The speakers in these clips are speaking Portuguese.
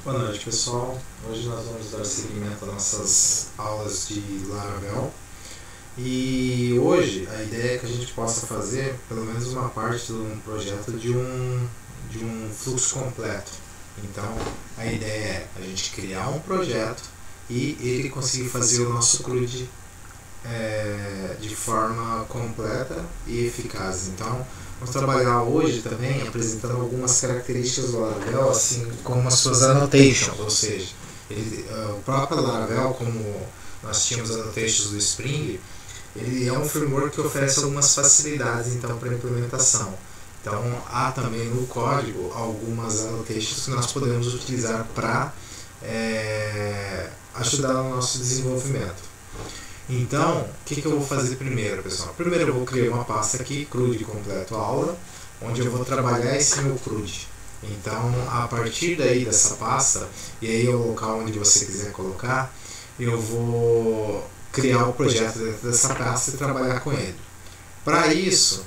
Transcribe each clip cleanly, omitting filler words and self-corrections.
Boa noite, pessoal. Hoje nós vamos dar seguimento às nossas aulas de Laravel. E hoje a ideia é que a gente possa fazer pelo menos uma parte de um projeto de um fluxo completo. Então a ideia é a gente criar um projeto e ele conseguir fazer o nosso CRUD de forma completa e eficaz. Então vamos trabalhar hoje também apresentando algumas características do Laravel, assim como as suas annotations, ou seja, o próprio Laravel, como nós tínhamos annotations do Spring, ele é um framework que oferece algumas facilidades então para a implementação. Então há também no código algumas annotations que nós podemos utilizar para ajudar no nosso desenvolvimento. Então, o que eu vou fazer primeiro, pessoal? Primeiro eu vou criar uma pasta aqui, CRUD completo aula, onde eu vou trabalhar esse meu CRUD. Então, a partir daí dessa pasta, e aí é o local onde você quiser colocar, eu vou criar o projeto dentro dessa pasta e trabalhar com ele. Para isso,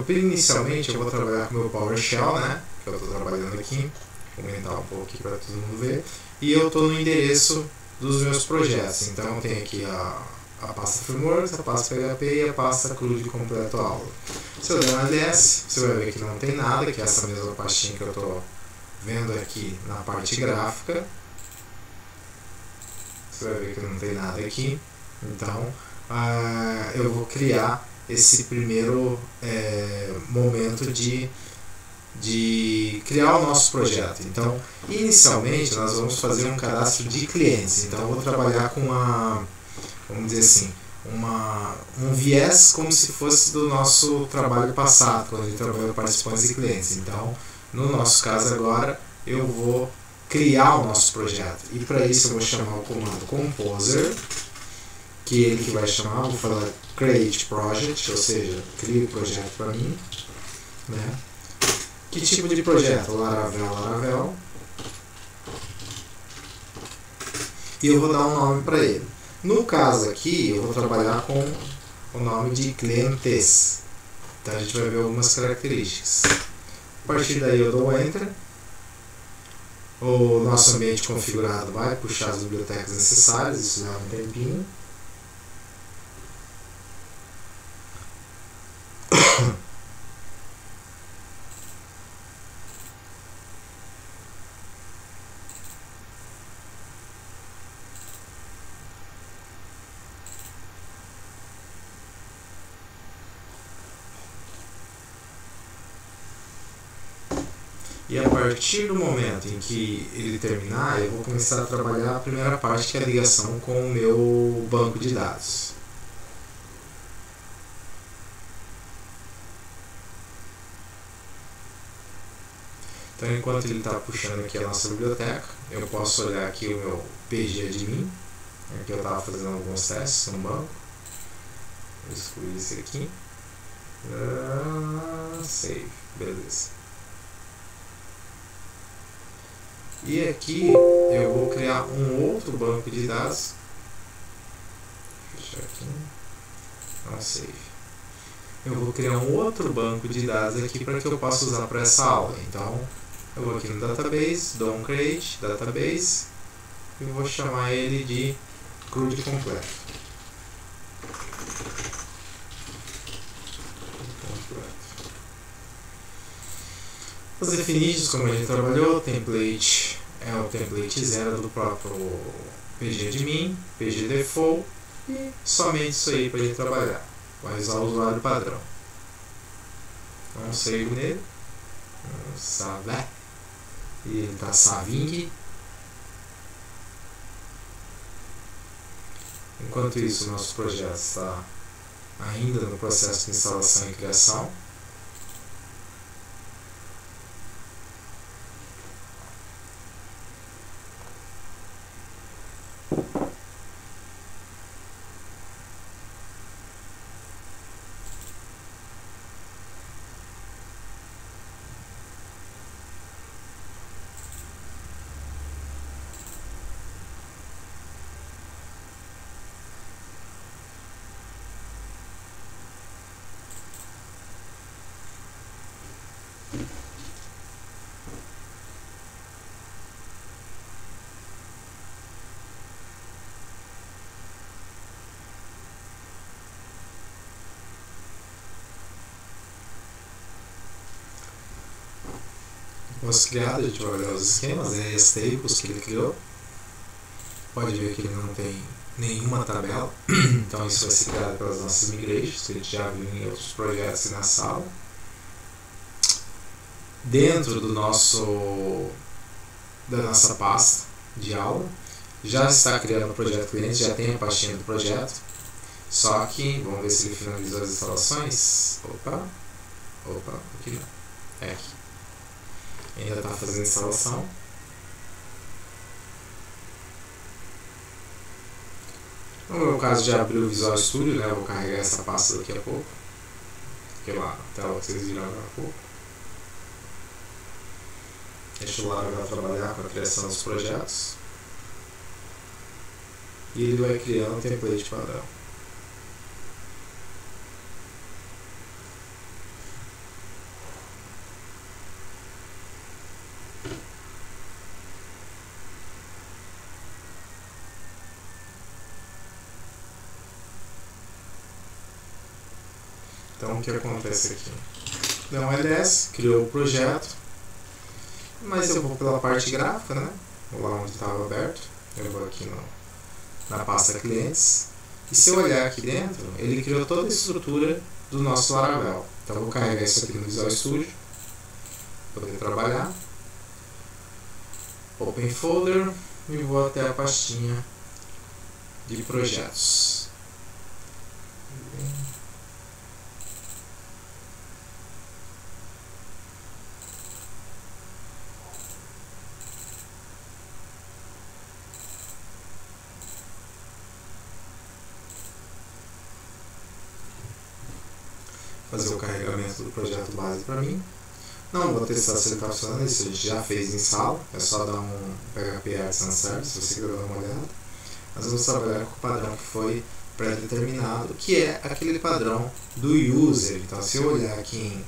inicialmente eu vou trabalhar com o meu PowerShell, né, que eu estou trabalhando aqui, vou aumentar um pouco aqui para todo mundo ver, e eu estou no endereço dos meus projetos. Então, eu tenho aqui a pasta Frameworks, a pasta PHP e a pasta CRUD completo aula. Se eu der um ls, você vai ver que não tem nada, que é essa mesma pastinha que eu estou vendo aqui na parte gráfica. Você vai ver que não tem nada aqui. Então, eu vou criar esse primeiro momento de criar o nosso projeto. Então, inicialmente, nós vamos fazer um cadastro de clientes. Então, eu vou trabalhar com vamos dizer assim, um viés como se fosse do nosso trabalho passado, quando a gente trabalhou participantes e clientes. Então, no nosso caso agora, eu vou criar o nosso projeto. E para isso eu vou chamar o comando composer, que ele que vai chamar, vou falar create project, ou seja, crie o projeto para mim. Né? Que tipo de projeto? Laravel. E eu vou dar um nome para ele. No caso aqui, eu vou trabalhar com o nome de clientes. Então a gente vai ver algumas características. A partir daí eu dou Enter. O nosso ambiente configurado vai puxar as bibliotecas necessárias, isso leva um tempinho. E a partir do momento em que ele terminar, eu vou começar a trabalhar a primeira parte, que é a ligação com o meu banco de dados. Então, enquanto ele está puxando aqui a nossa biblioteca, eu posso olhar aqui o meu pgadmin, que eu estava fazendo alguns testes no banco. Vou excluir esse aqui. Save, beleza. E aqui eu vou criar um outro banco de dados. Fechar aqui. Não, save. Eu vou criar um outro banco de dados aqui para que eu possa usar para essa aula. Então, eu vou aqui no database, dou um create, database, e vou chamar ele de CRUD completo. Os definidos, como a gente trabalhou, o template é o template 0 do próprio pgadmin, pgdefault, e somente isso aí para a gente trabalhar. Vai usar o usuário padrão. Vamos save nele. Salve. E ele está saving. Enquanto isso, o nosso projeto está ainda no processo de instalação e criação. was criado, a gente vai olhar os esquemas, as tables que ele criou. Pode ver que ele não tem nenhuma tabela, então isso vai ser criado pelas nossas migrations, que a gente já viu em outros projetos e na sala. Dentro da nossa pasta de aula, já está criando o projeto cliente, já tem a pastinha do projeto, só que, vamos ver se ele finalizou as instalações. Opa, aqui não, é aqui. Ainda está fazendo a instalação. No meu caso, já abriu o Visual Studio, né? Eu vou carregar essa pasta daqui a pouco. Aqui lá, a tela que vocês viram agora há pouco. Deixa o Laravel trabalhar com a criação dos projetos. E ele vai criando um template padrão. Então o que acontece aqui? Deu um ls, criou o projeto, mas eu vou pela parte gráfica, né? Vou lá onde estava aberto, eu vou aqui na pasta clientes, e se eu olhar aqui dentro, ele criou toda a estrutura do nosso Laravel. Então eu vou carregar isso aqui no Visual Studio, poder trabalhar, Open Folder, e vou até a pastinha de projetos. Fazer o carregamento do projeto base para mim. Não vou testar se ele está funcionando, isso a gente já fez em sala, é só dar um PHP Artisan Service, se você quiser dar uma olhada. Nós vamos trabalhar com o padrão que foi pré-determinado, que é aquele padrão do user. Então, se eu olhar aqui em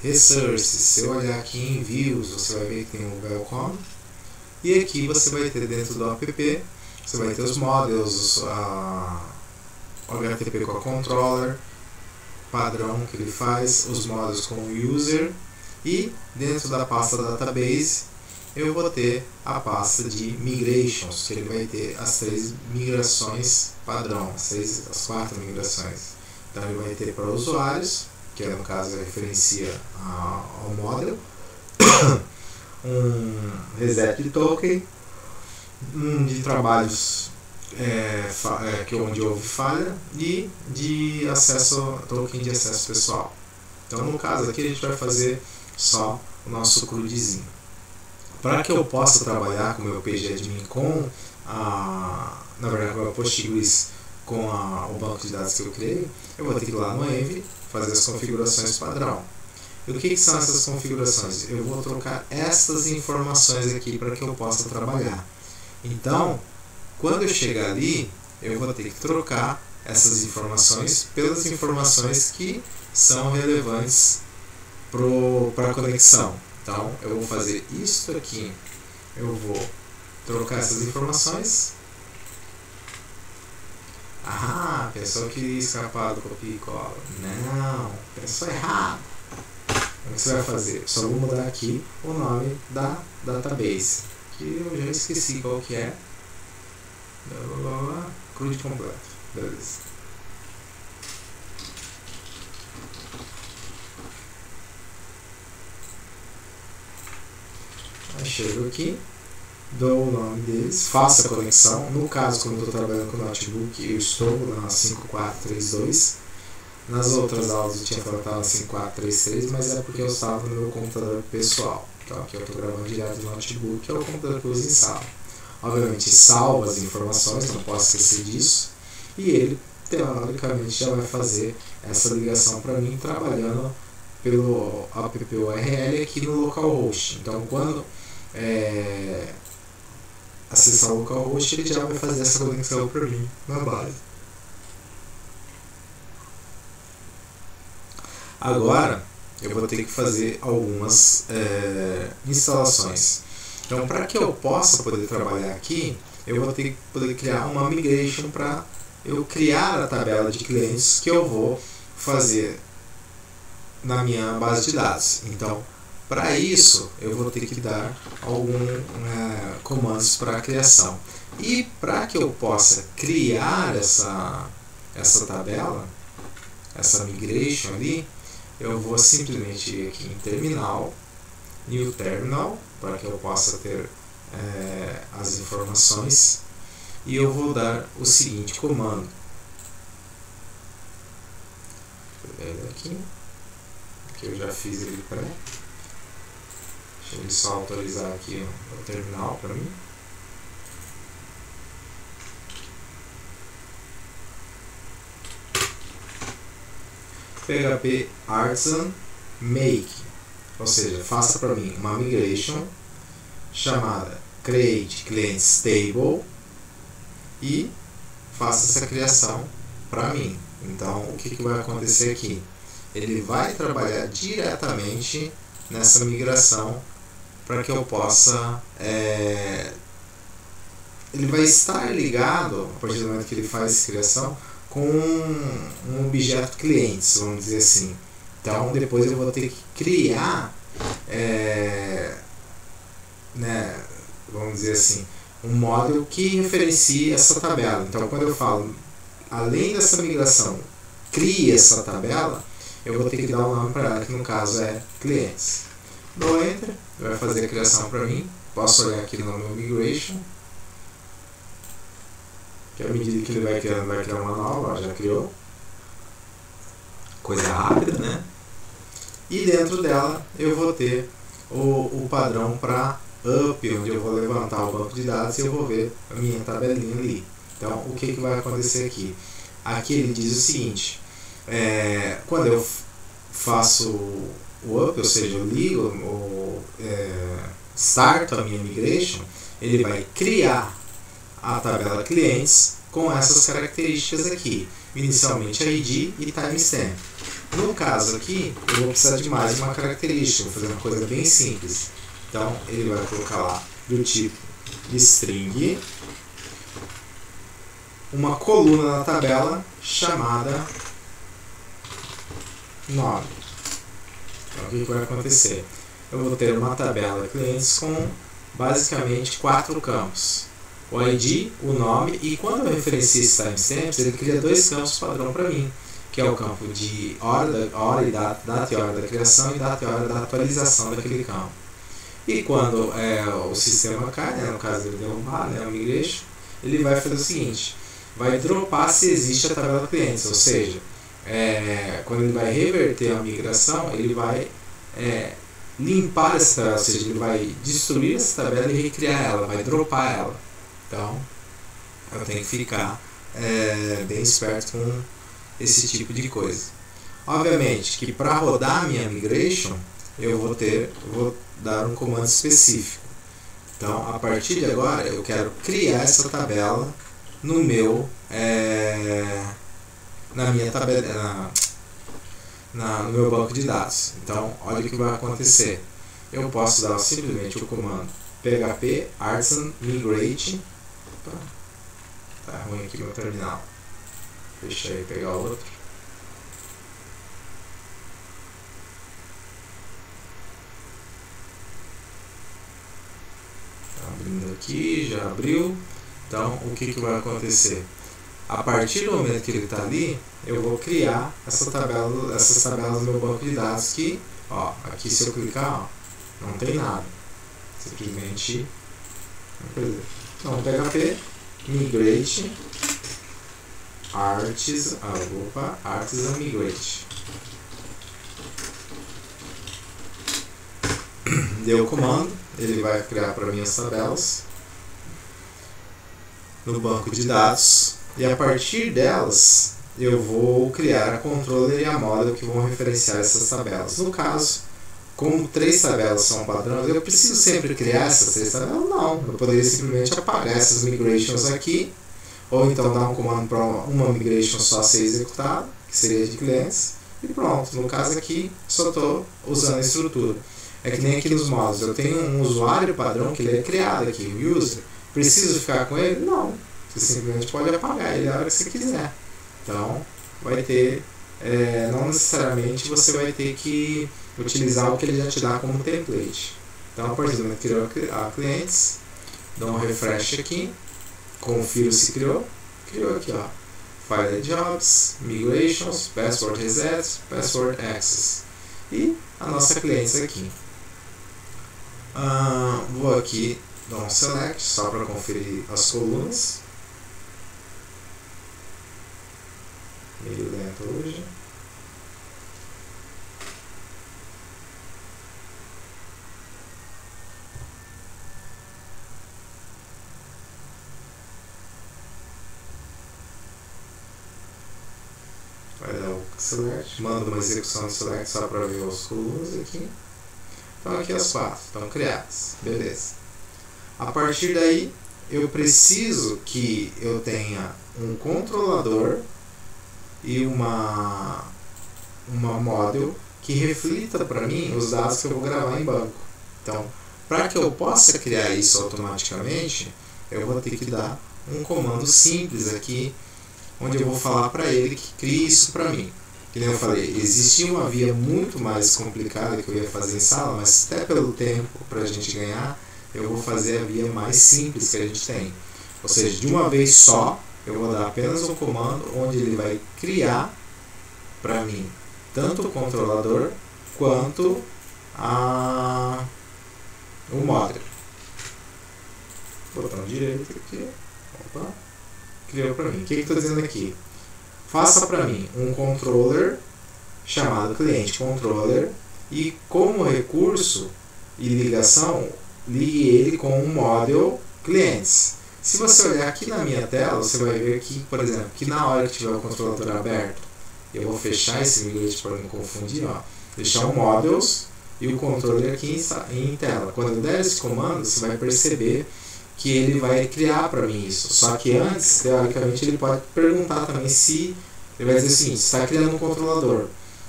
Resources, se eu olhar aqui em Views, você vai ver que tem o Welcome. E aqui você vai ter dentro do app, você vai ter os models, o HTTP com a controller, padrão que ele faz, os modos com o user, e dentro da pasta database eu vou ter a pasta de migrations, que ele vai ter as 3 migrações padrão, as 4 migrações. Então ele vai ter para usuários, que no caso referencia ao model, um reset de token, de trabalhos que onde houve falha, e de token de acesso pessoal. Então no caso aqui a gente vai fazer só o nosso CRUDzinho. Para que eu possa trabalhar com o meu pgadmin na verdade com o Postgres, com o banco de dados que eu criei, eu vou ter que ir lá no Env, fazer as configurações padrão. E o que são essas configurações? Eu vou trocar essas informações aqui para que eu possa trabalhar. Então, quando eu chegar ali, eu vou ter que trocar essas informações pelas informações que são relevantes para a conexão. Então, eu vou fazer isso aqui. Eu vou trocar essas informações. Ah, pensou que ia escapar do copia e cola. Não, pensou errado. O que você vai fazer? Só vou mudar aqui o nome da database, que eu já esqueci qual que é. CRUD completo. Beleza. Aí chego aqui, dou o nome deles, faço a conexão. No caso, como eu estou trabalhando com o notebook, eu estou na 5432. Nas outras aulas eu tinha falado que estava na 5433, mas é porque eu estava no meu computador pessoal. Então aqui eu estou gravando direto do notebook, que é o computador que eu uso em sala. Obviamente salva as informações, não posso esquecer disso. E ele, teoricamente, já vai fazer essa ligação para mim, trabalhando pelo app URL aqui no localhost. Então quando acessar o localhost, ele já vai fazer essa conexão para mim na base. Agora eu vou ter que fazer algumas instalações. Então, para que eu possa poder trabalhar aqui, eu vou ter que poder criar uma migration para eu criar a tabela de clientes que eu vou fazer na minha base de dados. Então, Para isso, eu vou ter que dar alguns comandos para a criação. E para que eu possa criar essa tabela, essa migration ali, eu vou simplesmente ir aqui em terminal, new terminal, para que eu possa ter as informações, e eu vou dar o seguinte comando. Aqui eu já fiz ele pré. Deixa ele só autorizar aqui o terminal para mim. PHP Artisan Make, ou seja, faça para mim uma migration chamada create clients table e faça essa criação para mim. Então, o que vai acontecer aqui? Ele vai trabalhar diretamente nessa migração para que eu possa... ele vai estar ligado, a partir do momento que ele faz essa criação, com um objeto clientes, vamos dizer assim. Então, depois eu vou ter que criar, vamos dizer assim, um módulo que referencie essa tabela. Então, quando eu falo, além dessa migração, crie essa tabela, eu vou ter que dar um nome para ela, que no caso é clientes. Dou Enter, vai fazer a criação para mim. Posso olhar aqui no meu migration, que à medida que ele vai criar uma nova, já criou. Coisa rápida, né? E dentro dela eu vou ter o padrão para up, onde eu vou levantar o banco de dados e eu vou ver a minha tabelinha ali. Então, o que vai acontecer aqui? Aqui ele diz o seguinte, quando eu faço o up, ou seja, eu ligo, starto a minha migration, ele vai criar a tabela clientes com essas características aqui, inicialmente ID e timestamp. No caso aqui, eu vou precisar de mais uma característica, vou fazer uma coisa bem simples. Então, ele vai colocar lá do tipo string, uma coluna na tabela chamada nome. Então, o que vai acontecer? Eu vou ter uma tabela clientes com basicamente 4 campos. O ID, o nome, e quando eu referencio esse timestamps, ele cria 2 campos padrão para mim, que é o campo de hora e data e hora da criação e data e hora da atualização daquele campo. E quando o sistema cai, no caso ele derrubar, o migration, ele vai fazer o seguinte, vai dropar se existe a tabela clientes, ou seja, quando ele vai reverter a migração, ele vai limpar essa tabela, ou seja, ele vai destruir essa tabela e recriar ela, vai dropar ela. Então, eu tenho que ficar bem esperto com esse tipo de coisa. Obviamente que para rodar a minha migration, eu vou dar um comando específico. Então, a partir de agora, eu quero criar essa tabela no meu, na minha tabela, no meu banco de dados. Então, olha o que vai acontecer. Eu posso dar simplesmente o comando php artisan migrate. Tá ruim aqui meu terminal. Deixa eu pegar outro. Tá abrindo aqui, já abriu. Então, o que vai acontecer? A partir do momento que ele está ali, eu vou criar essas tabelas no meu banco de dados que, aqui se eu clicar, não tem nada. Simplesmente, então, PHP migrate artisan migrate. Deu o comando, ele vai criar para mim as tabelas no banco de dados e a partir delas eu vou criar a controller e a model que vão referenciar essas tabelas. No caso, como 3 tabelas são padrões, eu preciso sempre criar essas 3 tabelas? Não, eu poderia simplesmente apagar essas migrations aqui, ou então dar um comando para uma migration só ser executada, que seria de clientes, e pronto. No caso aqui, só estou usando a estrutura. É que nem aqui nos módulos, eu tenho um usuário padrão que ele é criado aqui, o user. Preciso ficar com ele? Não. Você simplesmente pode apagar ele a hora que você quiser. Então, vai ter, não necessariamente você vai ter que utilizar o que ele já te dá como template. Então, a partir do momento que criou a clientes, dou um refresh aqui, confiro se criou aqui, ó, File Jobs, Migrations, Password Reset, Password Access, e a nossa clientes aqui. Vou aqui dar um select só para conferir as colunas. Meio lento hoje. Vai dar o select, manda uma execução de select só para ver as colunas aqui. Então aqui as 4 estão criadas, beleza. A partir daí eu preciso que eu tenha um controlador e uma model que reflita para mim os dados que eu vou gravar em banco. Então, para que eu possa criar isso automaticamente, eu vou ter que dar um comando simples aqui, onde eu vou falar para ele que crie isso para mim. Que nem eu falei, existia uma via muito mais complicada que eu ia fazer em sala, mas até pelo tempo para a gente ganhar, eu vou fazer a via mais simples que a gente tem. Ou seja, de uma vez só, eu vou dar apenas um comando onde ele vai criar para mim tanto o controlador quanto o model. Botão direito aqui, opa, criou para mim. O que está dizendo aqui? Faça para mim um controller chamado cliente controller e como recurso e ligação, ligue ele com um model clientes. Se você olhar aqui na minha tela, você vai ver aqui, por exemplo, que na hora que tiver o controlador aberto, eu vou fechar esse migrate para não confundir, ó, deixar o models e o controller aqui em tela. Quando eu der esse comando, você vai perceber que ele vai criar para mim isso. Só que antes, teoricamente, ele pode perguntar também se... Ele vai dizer assim, você está criando um controlador,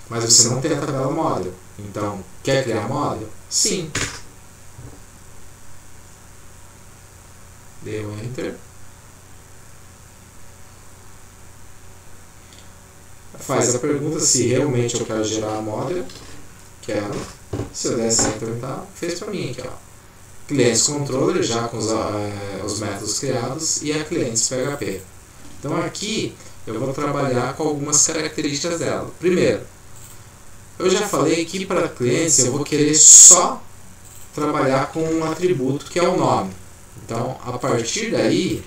mas você não tem a tabela model. Então, quer criar model? Sim. Deu Enter. Faz a pergunta se realmente eu quero gerar a model. Quero. Se eu der Enter, tá, fez para mim aqui, ó. Clientes controller já com os métodos criados e a clientes PHP. Então aqui eu vou trabalhar com algumas características dela. Primeiro, eu já falei que para clientes eu vou querer só trabalhar com um atributo que é o nome. Então a partir daí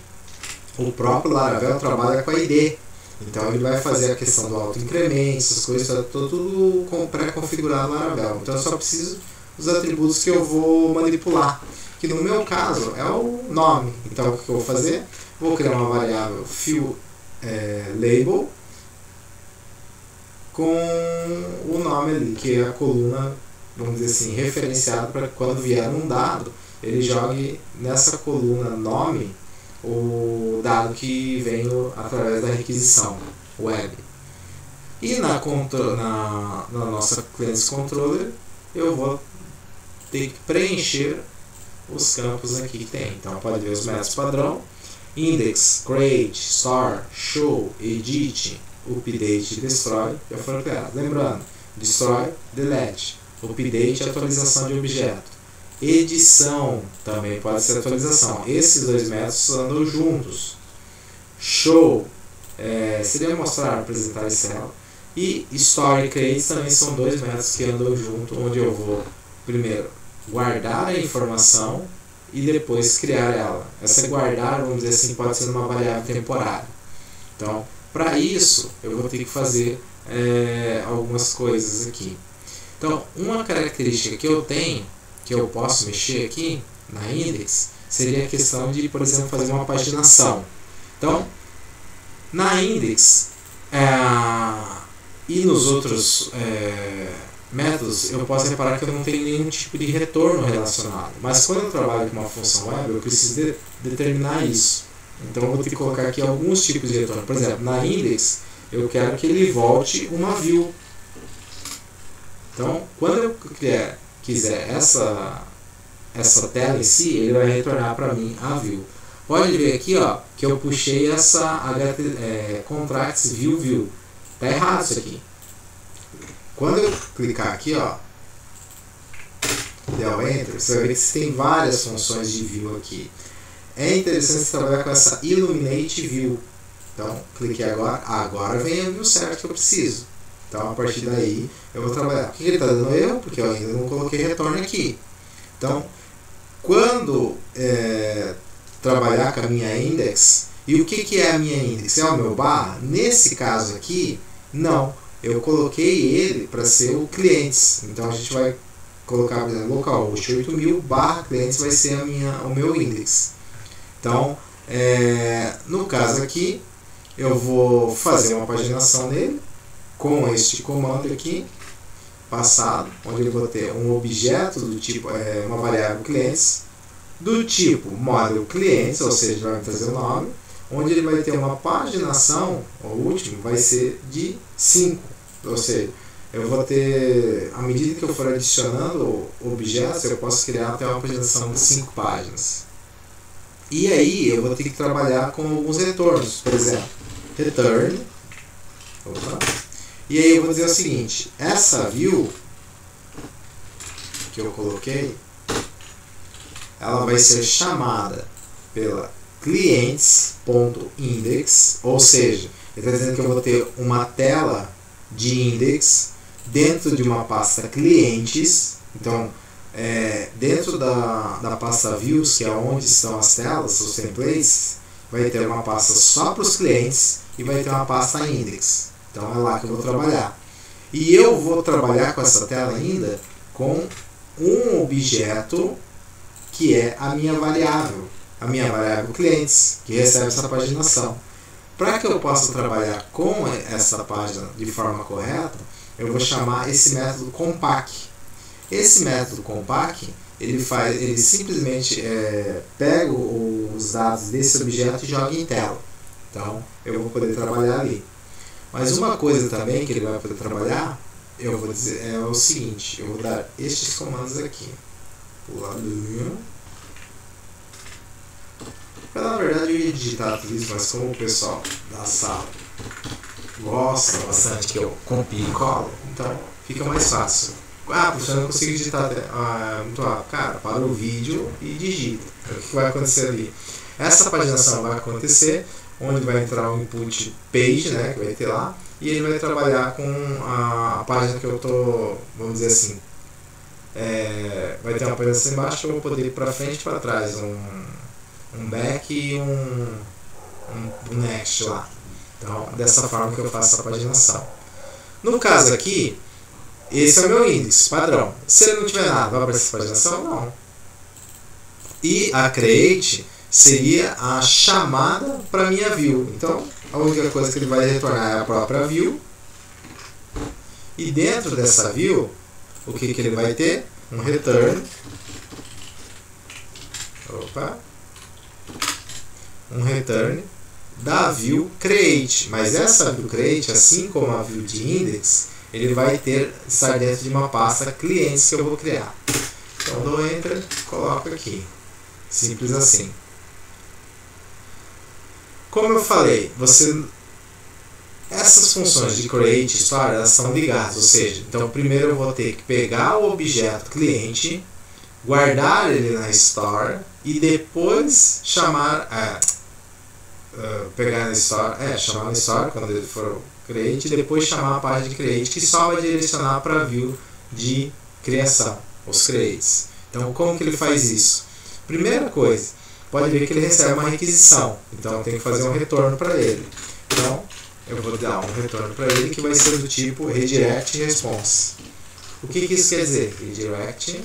o próprio Laravel trabalha com a ID. Então ele vai fazer a questão do auto-incremento, essas coisas, tá tudo pré-configurado no Laravel. Então eu só preciso dos atributos que eu vou manipular, que no meu caso é o nome. Então o que eu vou fazer? Vou criar uma variável field label com o nome ali, que é a coluna, vamos dizer assim, referenciada para quando vier um dado, ele jogue nessa coluna nome o dado que vem através da requisição web. E na nossa Clients Controller eu vou ter que preencher os campos aqui que tem. Então pode ver os métodos padrão: index, create, store, show, edit, update e destroy já foram criados. Lembrando, destroy, delete, update, atualização de objeto, edição também pode ser atualização. Esses dois métodos andam juntos. Show seria mostrar, apresentar esse ela. E store e create também são dois métodos que andam junto, onde eu vou primeiro guardar a informação e depois criar ela. Essa guardar, vamos dizer assim, pode ser uma variável temporária. Então, para isso, eu vou ter que fazer algumas coisas aqui. Então, uma característica que eu tenho, que eu posso mexer aqui na index, seria a questão de, por exemplo, fazer uma paginação. Então, na index e nos outros métodos, eu posso reparar que eu não tenho nenhum tipo de retorno relacionado. Mas quando eu trabalho com uma função web, eu preciso determinar isso. Então eu vou ter que colocar aqui alguns tipos de retorno. Por exemplo, na index, eu quero que ele volte uma view. Então, quando eu quiser essa tela em si, ele vai retornar para mim a view. Pode ver aqui, ó, que eu puxei essa contracts view. Tá errado isso aqui. Quando eu clicar aqui, ó, del Enter, você vai ver que você tem várias funções de view aqui. É interessante você trabalhar com essa Illuminate View. Então, cliquei agora vem a view certo que eu preciso. Então, a partir daí, eu vou trabalhar. Por que ele está dando erro? Porque eu ainda não coloquei retorno aqui. Então, quando trabalhar com a minha index, e o que é a minha index? É o meu barra? Nesse caso aqui, não. Eu coloquei ele para ser o clientes. Então, a gente vai colocar, por exemplo, localhost 8000 barra clientes vai ser o meu index. Então, no caso aqui, eu vou fazer uma paginação nele com este comando aqui, passado, onde eu vou ter um objeto do tipo, uma variável clientes, do tipo model clientes, ou seja, vai trazer o nome, onde ele vai ter uma paginação, o último vai ser de 5, ou seja, eu vou ter, à medida que eu for adicionando objetos, eu posso criar até uma paginação de 5 páginas. E aí eu vou ter que trabalhar com alguns retornos, por exemplo, return, e aí eu vou dizer o seguinte, essa view que eu coloquei, ela vai ser chamada pela clients.index, ou seja, ele está dizendo que eu vou ter uma tela de index dentro de uma pasta clientes. Então, dentro da pasta views, que é onde estão as telas, os templates, vai ter uma pasta só para os clientes e vai ter uma pasta index. Então é lá que eu vou trabalhar. E eu vou trabalhar com essa tela ainda com um objeto que é a minha variável clientes, que recebe essa paginação. Para que eu possa trabalhar com essa página de forma correta, eu vou chamar esse método compact. Esse método compact, ele simplesmente pega os dados desse objeto e joga em tela. Então, eu vou poder trabalhar ali. Mas uma coisa também que ele vai poder trabalhar, eu vou dizer, é o seguinte, eu vou dar estes comandos aqui. Puladinho. Na verdade eu ia digitar tudo isso, mas como o pessoal da sala gosta bastante que eu copie e colo, então fica mais fácil. Professor, eu não consigo digitar muito rápido. Cara, para o vídeo e digita. O que vai acontecer ali? Essa paginação vai acontecer, onde vai entrar o input page, né, que vai ter lá, e ele vai trabalhar com a página que eu estou, vamos dizer assim, vai ter uma paginação embaixo que eu vou poder ir para frente e para trás, um back e um next lá. Então, dessa forma que eu faço a paginação. No caso aqui, esse é o meu índice padrão. Se ele não tiver nada, vai para essa paginação? Não. E a create seria a chamada para a minha view. Então, a única coisa que ele vai retornar é a própria view. E dentro dessa view, o que ele vai ter? Um return. Um return da view create. Mas essa view create, assim como a view de index, ele vai estar dentro de uma pasta clientes que eu vou criar. Então, dou enter, coloco aqui. Simples assim. Como eu falei, essas funções de create store, elas são ligadas, ou seja, então primeiro eu vou ter que pegar o objeto cliente, guardar ele na store e depois chamar, pegar na store, chamar na store quando ele for create, e depois chamar a página de create, que só vai direcionar para a view de criação, os creates. Então, como que ele faz isso? Primeira coisa, pode ver que ele recebe uma requisição, então eu tenho que fazer um retorno para ele. Então, eu vou dar um retorno para ele que vai ser do tipo redirect response. O que isso quer dizer? Redirect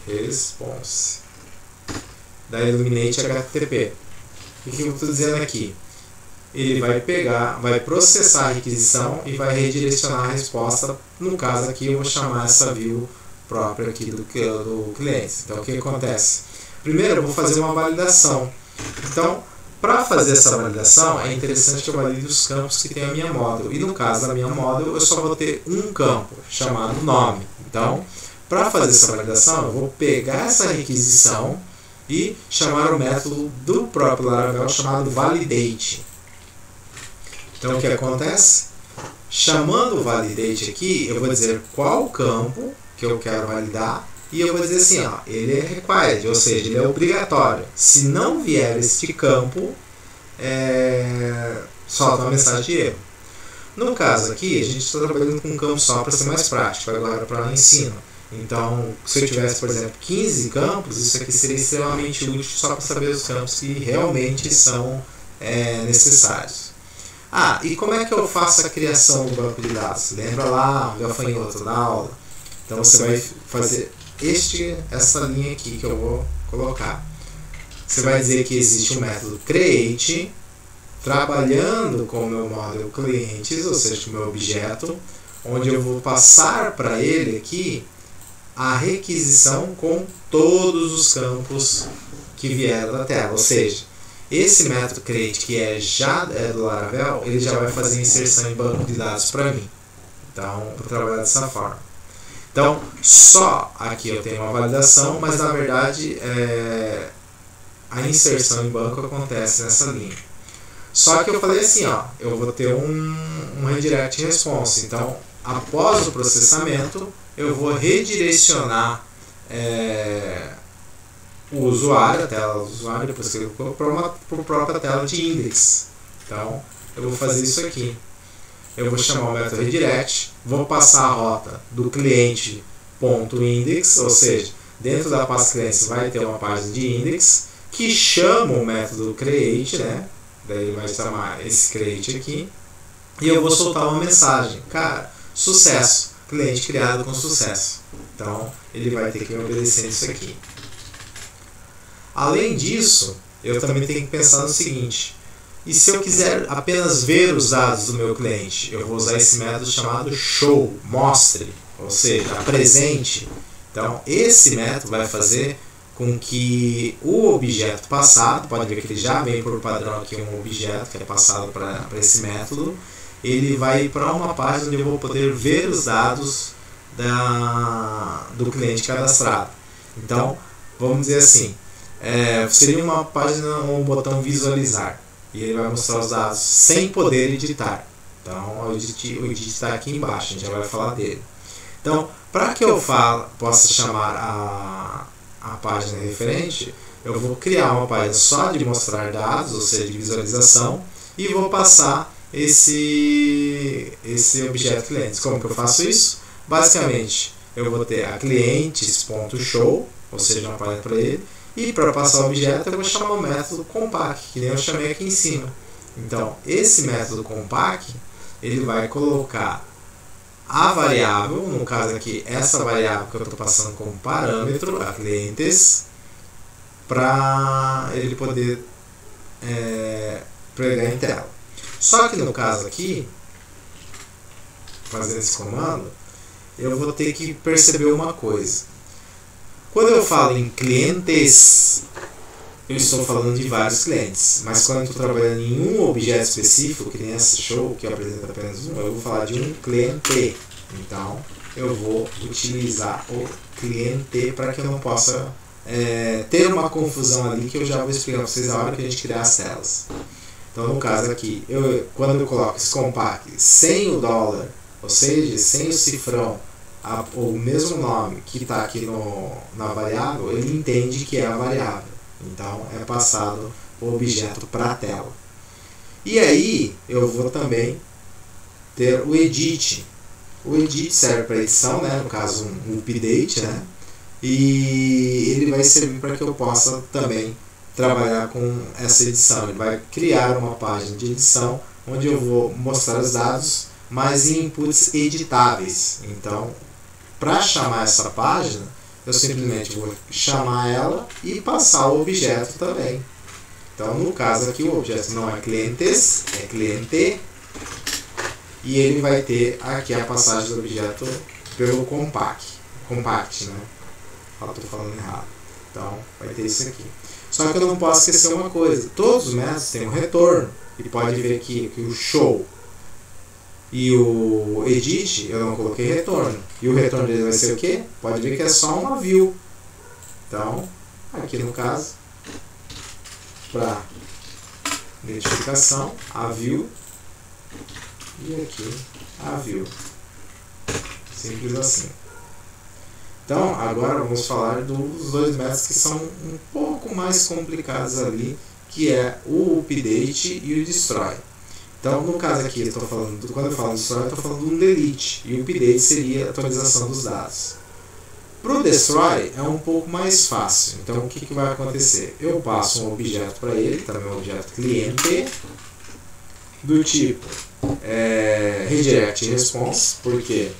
response da Illuminate HTTP. O que eu estou dizendo aqui? Ele vai pegar, vai processar a requisição e vai redirecionar a resposta. No caso aqui, eu vou chamar essa view própria aqui do cliente. Então, o que acontece? Primeiro, eu vou fazer uma validação. Então, para fazer essa validação, é interessante que eu valide os campos que tem a minha model. E no caso da minha model, eu só vou ter um campo, chamado nome. Então, para fazer essa validação, eu vou pegar essa requisição e chamar o método do próprio Laravel chamado validate. Então, o que acontece? Chamando o validate aqui, eu vou dizer qual campo que eu quero validar, e eu vou dizer assim, ó, ele é required, ou seja, ele é obrigatório. Se não vier este campo, solta uma mensagem de erro. No caso aqui, a gente está trabalhando com um campo só para ser mais prático, agora para ensino. Então, se eu tivesse, por exemplo, 15 campos, isso aqui seria extremamente útil só para saber os campos que realmente são necessários. E como é que eu faço a criação do banco de dados? Lembra lá o gafanhoto da aula? Então você vai fazer essa linha aqui que eu vou colocar. Você vai dizer que existe um método create, trabalhando com o meu model clientes, ou seja, com o meu objeto, onde eu vou passar para ele aqui a requisição com todos os campos que vieram da tela. Ou seja, esse método create, que já é do Laravel, ele já vai fazer inserção em banco de dados para mim. Então, eu vou trabalhar dessa forma. Então, só aqui eu tenho uma validação, mas na verdade a inserção em banco acontece nessa linha. Só que eu falei assim, ó, eu vou ter um redirect response. Então, após o processamento, eu vou redirecionar o usuário, a tela do usuário, depois que ele colocou, para a própria tela de index. Então, eu vou fazer isso aqui. Eu vou chamar o método redirect, vou passar a rota do cliente.index, ou seja, dentro da pasta clientes vai ter uma página de index, que chama o método create, né? Daí ele vai chamar esse create aqui, e eu vou soltar uma mensagem. Cara, sucesso, cliente criado com sucesso. Então, ele vai ter que me obedecer isso aqui. Além disso, eu também tenho que pensar no seguinte: e se eu quiser apenas ver os dados do meu cliente, eu vou usar esse método chamado show, mostre, ou seja, apresente. Então, esse método vai fazer com que o objeto passado, pode ver que ele já vem por padrão aqui um objeto que é passado para esse método, ele vai para uma página onde eu vou poder ver os dados do cliente cadastrado. Então, vamos dizer assim, seria uma página, um botão visualizar, e ele vai mostrar os dados sem poder editar. Então, o edit está aqui embaixo, a gente já vai falar dele. Então, para que eu possa chamar a página referente, eu vou criar uma página só de mostrar dados, ou seja, de visualização, e vou passar esse objeto clientes. Como que eu faço isso? Basicamente, eu vou ter a clientes.show, ou seja, uma página para ele, e para passar o objeto eu vou chamar o método compact, que nem eu chamei aqui em cima. Então, esse método compact, ele vai colocar a variável, no caso aqui, essa variável que eu estou passando como parâmetro, a clientes, para ele poder pregar em tela. Só que no caso aqui, fazendo esse comando, eu vou ter que perceber uma coisa. Quando eu falo em clientes, eu estou falando de vários clientes, mas quando eu estou trabalhando em um objeto específico, que nem esse show, que apresenta apenas um, eu vou falar de um cliente. Então, eu vou utilizar o cliente para que eu não possa ter uma confusão ali, que eu já vou explicar para vocês na hora que a gente criar as telas. Então, no caso aqui, quando eu coloco esse compact sem o dólar, ou seja, sem o cifrão, o mesmo nome que está aqui na variável, ele entende que é a variável. Então, é passado o objeto para a tela. E aí, eu vou também ter o edit. O edit serve para edição, né? No caso, um update, né? E ele vai servir para que eu possa também trabalhar com essa edição. Ele vai criar uma página de edição onde eu vou mostrar os dados, mas em inputs editáveis. Então, para chamar essa página, eu simplesmente vou chamar ela e passar o objeto também. Então, no caso aqui, o objeto não é clientes, é cliente, e ele vai ter aqui a passagem do objeto pelo compact, né? Estou falando errado. Então, vai ter isso aqui. Só que eu não posso esquecer uma coisa: todos os métodos têm um retorno. E pode ver aqui que o show e o edit eu não coloquei retorno. E o retorno dele vai ser o quê? Pode ver que é só uma view. Então, aqui no caso, para identificação, a view, e aqui a view. Simples assim. Então, agora vamos falar dos dois métodos que são um pouco mais complicados ali, que é o update e o destroy. Então, no caso aqui, quando eu falo destroy, eu estou falando de um delete, e o update seria a atualização dos dados. Para o destroy é um pouco mais fácil. Então, o que vai acontecer? Eu passo um objeto para ele, também um objeto cliente, do tipo redirect response, porque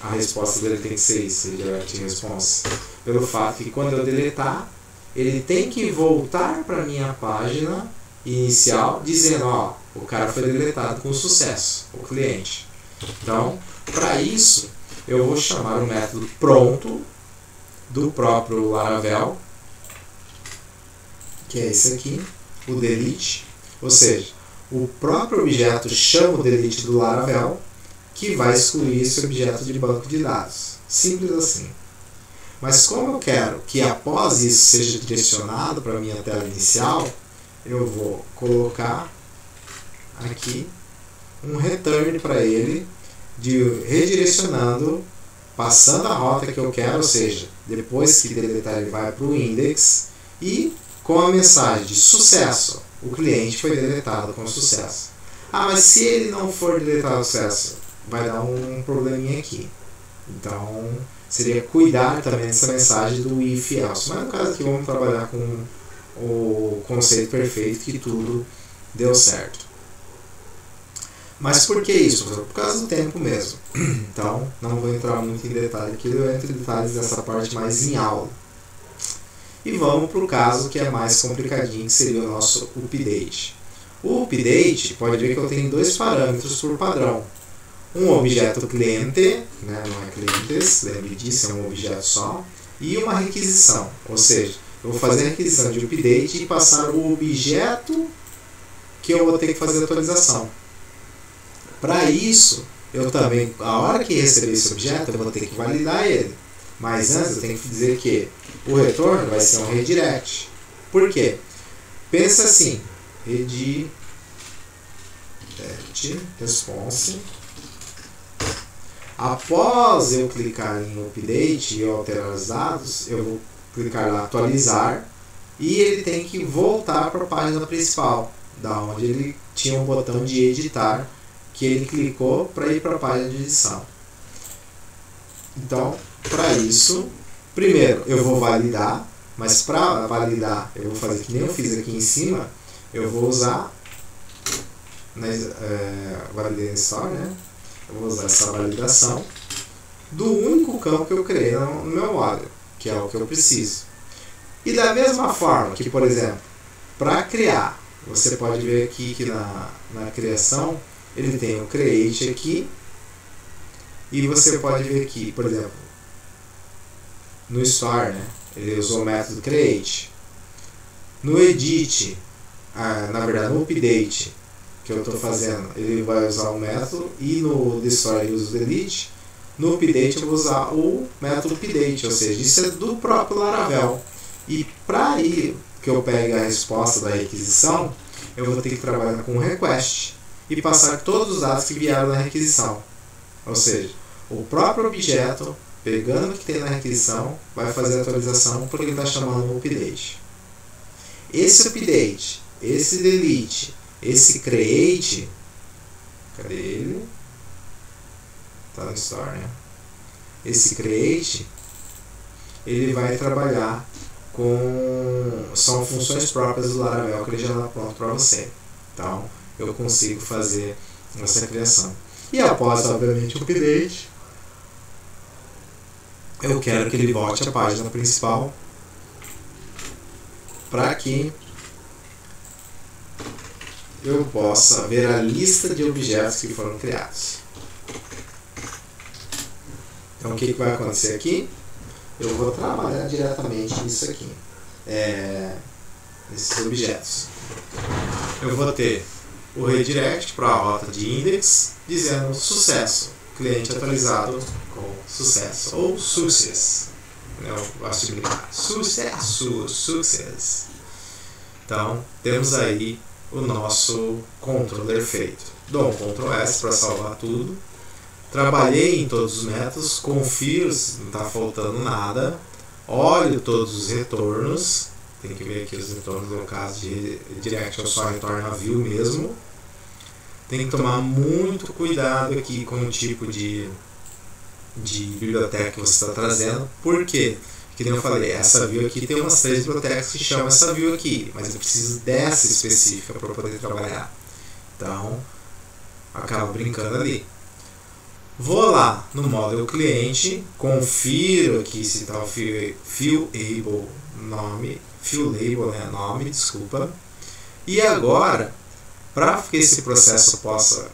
a resposta dele tem que ser isso, redirect response, pelo fato que quando eu deletar, ele tem que voltar para a minha página inicial dizendo, ó, o cara foi deletado com sucesso, o cliente. Então, para isso, eu vou chamar o método pronto do próprio Laravel, que é esse aqui, o delete, ou seja, o próprio objeto chama o delete do Laravel, que vai excluir esse objeto de banco de dados. Simples assim. Mas como eu quero que após isso seja direcionado para a minha tela inicial, eu vou colocar aqui um return para ele, redirecionando, passando a rota que eu quero, ou seja, depois que deletar ele vai para o index e com a mensagem de sucesso, o cliente foi deletado com sucesso. Ah, mas se ele não for deletado com sucesso, vai dar um probleminha aqui. Então, seria cuidar também dessa mensagem do if else. Mas no caso aqui vamos trabalhar com o conceito perfeito, que tudo deu certo. Mas por que isso? Por causa do tempo mesmo. Então, não vou entrar muito em detalhe aqui, eu entro em detalhes dessa parte mais em aula. E vamos para o caso que é mais complicadinho, que seria o nosso update. O update, pode ver que eu tenho dois parâmetros por padrão. Um objeto cliente, né, não é clientes, lembre disso, é um objeto só, e uma requisição, ou seja, eu vou fazer a requisição de update e passar o objeto que eu vou ter que fazer a atualização. Para isso, eu também, a hora que receber esse objeto, eu vou ter que validar ele. Mas antes eu tenho que dizer que o retorno vai ser um redirect. Por quê? Pensa assim, redirect response. Após eu clicar em update e alterar os dados, eu vou clicar lá atualizar e ele tem que voltar para a página principal, da onde ele tinha um botão de editar que ele clicou para ir para a página de edição. Então, para isso, primeiro eu vou validar, mas para validar eu vou fazer que nem eu fiz aqui em cima, eu vou usar validate store, né? Eu vou usar essa validação do único campo que eu criei no meu model, que é o que eu preciso. E da mesma forma que, por exemplo, para criar, você pode ver aqui que na criação ele tem o create aqui, e você pode ver aqui, por exemplo, no store, né, ele usou o método create. No edit, na verdade no update que eu estou fazendo, ele vai usar o método, e no destroy ele usa o delete. No update eu vou usar o método update, ou seja, isso é do próprio Laravel. E para ir que eu pegue a resposta da requisição, eu vou ter que trabalhar com request e passar todos os dados que vieram na requisição. Ou seja, o próprio objeto, pegando o que tem na requisição, vai fazer a atualização porque ele está chamando o update. Esse update, esse delete, esse create, cadê ele? Está no store, né? Esse create, ele vai trabalhar são funções próprias do Laravel que ele já está pronto para você. Então, eu consigo fazer essa criação. E após, obviamente, o update, eu quero que ele volte à página principal para que eu possa ver a lista de objetos que foram criados. Então, o que vai acontecer aqui? Eu vou trabalhar diretamente nisso aqui, nesses objetos. Eu vou ter o redirect para a rota de index, dizendo sucesso, cliente atualizado com sucesso, ou success. Eu gosto de brincar. Sucesso, success. Então, temos aí o nosso controller feito. Dou um Ctrl S para salvar tudo. trabalhei em todos os métodos, confiro se não está faltando nada, olho todos os retornos, tem que ver aqui os retornos no caso de Direct, eu só retorno a view mesmo. Tem que tomar muito cuidado aqui com o tipo de biblioteca que você está trazendo. Por quê? Porque, como eu falei, essa view aqui tem umas 3 bibliotecas que chamam essa view aqui, mas eu preciso dessa específica para poder trabalhar. Então, acabo brincando ali. Vou lá no módulo cliente, confiro aqui se está o fill label, né, nome, desculpa. E agora, para que esse processo possa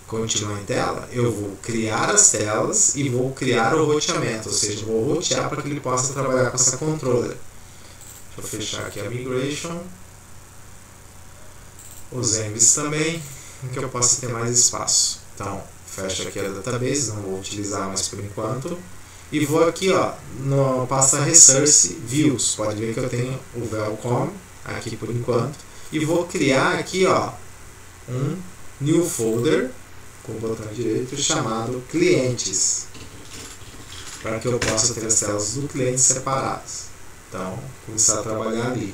continuar em tela, eu vou criar as telas e vou criar o roteamento, ou seja, vou rotear para que ele possa trabalhar com essa controller. Deixa eu fechar aqui a migration, os envies também, que eu possa ter mais espaço. Então, fecho aqui a database, não vou utilizar mais por enquanto. E vou aqui, ó, no pasta Resource Views, pode ver que eu tenho o Welcome aqui por enquanto. E vou criar aqui, ó, um new folder com o botão direito chamado Clientes, para que eu possa ter as telas do cliente separadas. Então, começar a trabalhar ali.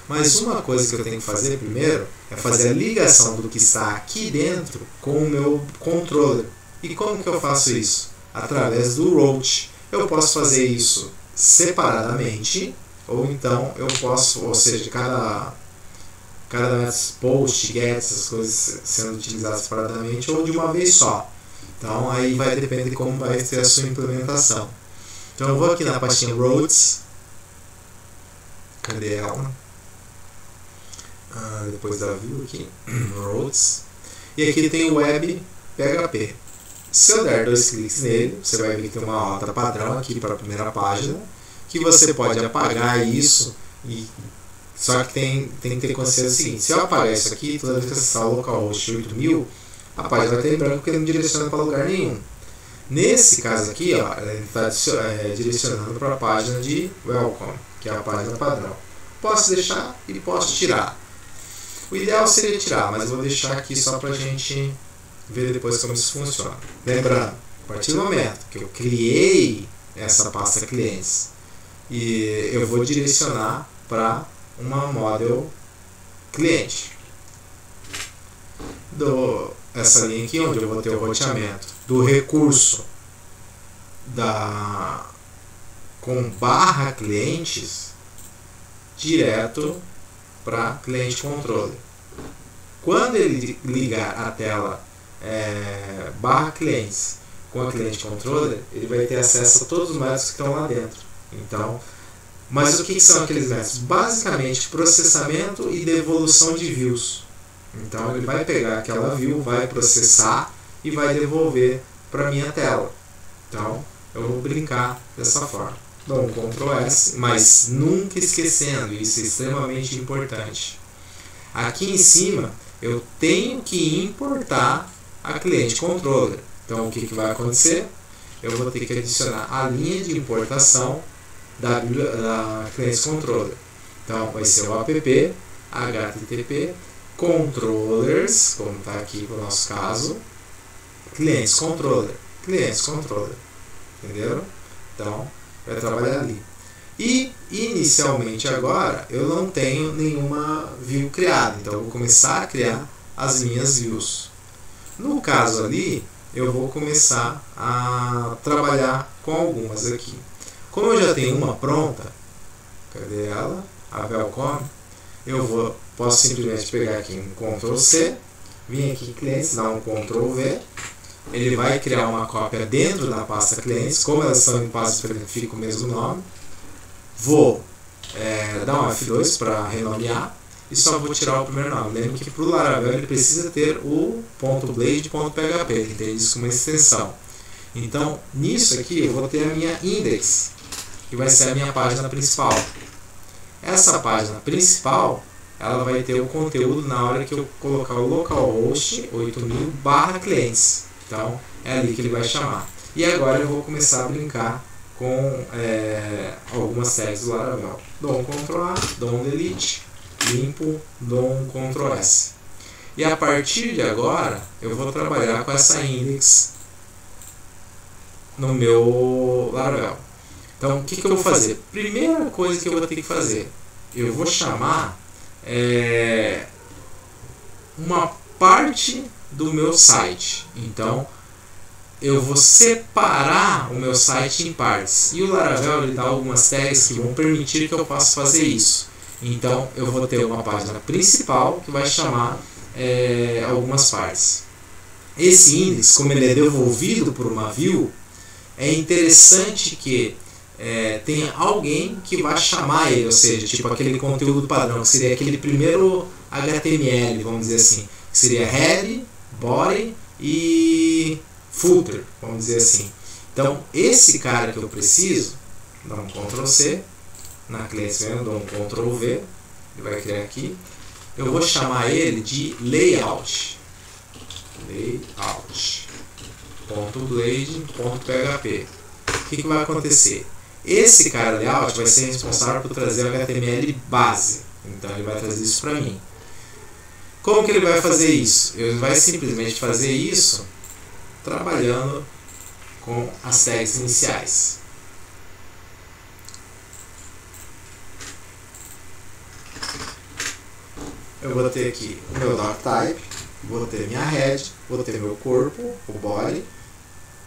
Mas uma coisa que eu tenho que fazer primeiro é fazer a ligação do que está aqui dentro com o meu controller. E como que eu faço isso? Através do route. Eu posso fazer isso separadamente, ou então eu posso, ou seja, cada post, get, essas coisas sendo utilizadas separadamente ou de uma vez só. Então aí vai depender de como vai ser a sua implementação. Então eu vou aqui na pastinha routes. Cadê ela? Depois da view aqui, routes. E aqui tem o web PHP. Se eu der 2 cliques nele, você vai ver que tem uma rota padrão aqui para a primeira página, que você pode apagar isso, só que tem que ter consciência do seguinte: se eu apagar isso aqui, toda vez que acessar o localhost 8000, a página vai estar em branco porque não direciona para lugar nenhum. Nesse caso aqui, ó, ele está direcionando para a página de Welcome, que é a página padrão. Posso deixar e posso tirar. O ideal seria tirar, mas eu vou deixar aqui só para a gente ver depois como isso funciona. Lembrando, a partir do momento que eu criei essa pasta clientes, e eu vou direcionar para uma model cliente. Essa linha aqui, onde eu vou ter o roteamento do recurso com barra clientes direto para cliente controller. Quando ele ligar a tela barra clientes com a cliente controller, ele vai ter acesso a todos os métodos que estão lá dentro. Então, mas o que são aqueles métodos? Basicamente, processamento e devolução de views. Então, ele vai pegar aquela view, vai processar e vai devolver para a minha tela. Então, eu vou brincar dessa forma. Dou um Ctrl S, mas nunca esquecendo, isso é extremamente importante. Aqui em cima, eu tenho que importar a cliente controller. Então, o que vai acontecer? Eu vou ter que adicionar a linha de importação da cliente controller. Então, vai ser o app http controllers, como está aqui no nosso caso, clientes controller. Entenderam? Então, vai trabalhar ali. E inicialmente agora eu não tenho nenhuma view criada, então eu vou começar a criar as minhas views. No caso ali, eu vou começar a trabalhar com algumas aqui. Como eu já tenho uma pronta, cadê ela? A Welcome. Posso simplesmente pegar aqui um Ctrl C, vir aqui em clientes, dar um Ctrl V. Ele vai criar uma cópia dentro da pasta clientes, como elas são em pastas diferentes, fica o mesmo nome. Vou dar um F2 para renomear e só vou tirar o primeiro nome. Lembra que para o Laravel ele precisa ter o .blade.php, ele tem isso como extensão. Então, nisso aqui eu vou ter a minha index, que vai ser a minha página principal. Essa página principal, ela vai ter o conteúdo na hora que eu colocar o localhost 8000/clientes. Então, é ali que ele vai chamar. E agora eu vou começar a brincar com algumas tags do Laravel. Dou um Ctrl A, dou um Delete, limpo, dou um Ctrl S. E a partir de agora, eu vou trabalhar com essa index no meu Laravel. Então, o que eu vou fazer? Primeira coisa que eu vou ter que fazer, eu vou chamar uma parte do meu site. Então, eu vou separar o meu site em partes. E o Laravel ele dá algumas tags que vão permitir que eu possa fazer isso. Então, eu vou ter uma página principal que vai chamar algumas partes. Esse index, como ele é devolvido por uma view, é interessante que tenha alguém que vai chamar ele, ou seja, tipo aquele conteúdo padrão, que seria aquele primeiro HTML, vamos dizer assim, que seria head, body e footer, vamos dizer assim. Então, esse cara que eu preciso, dá um Ctrl C, na cliente eu dou um Ctrl V, ele vai criar aqui, eu vou chamar ele de layout, layout.blade.php. O que vai acontecer? Esse cara layout vai ser responsável por trazer o HTML base, então ele vai trazer isso para mim. Como que ele vai fazer isso? Ele vai simplesmente fazer isso trabalhando com as tags iniciais. Eu vou ter aqui o meu doctype, vou ter minha head, vou ter meu corpo, o body,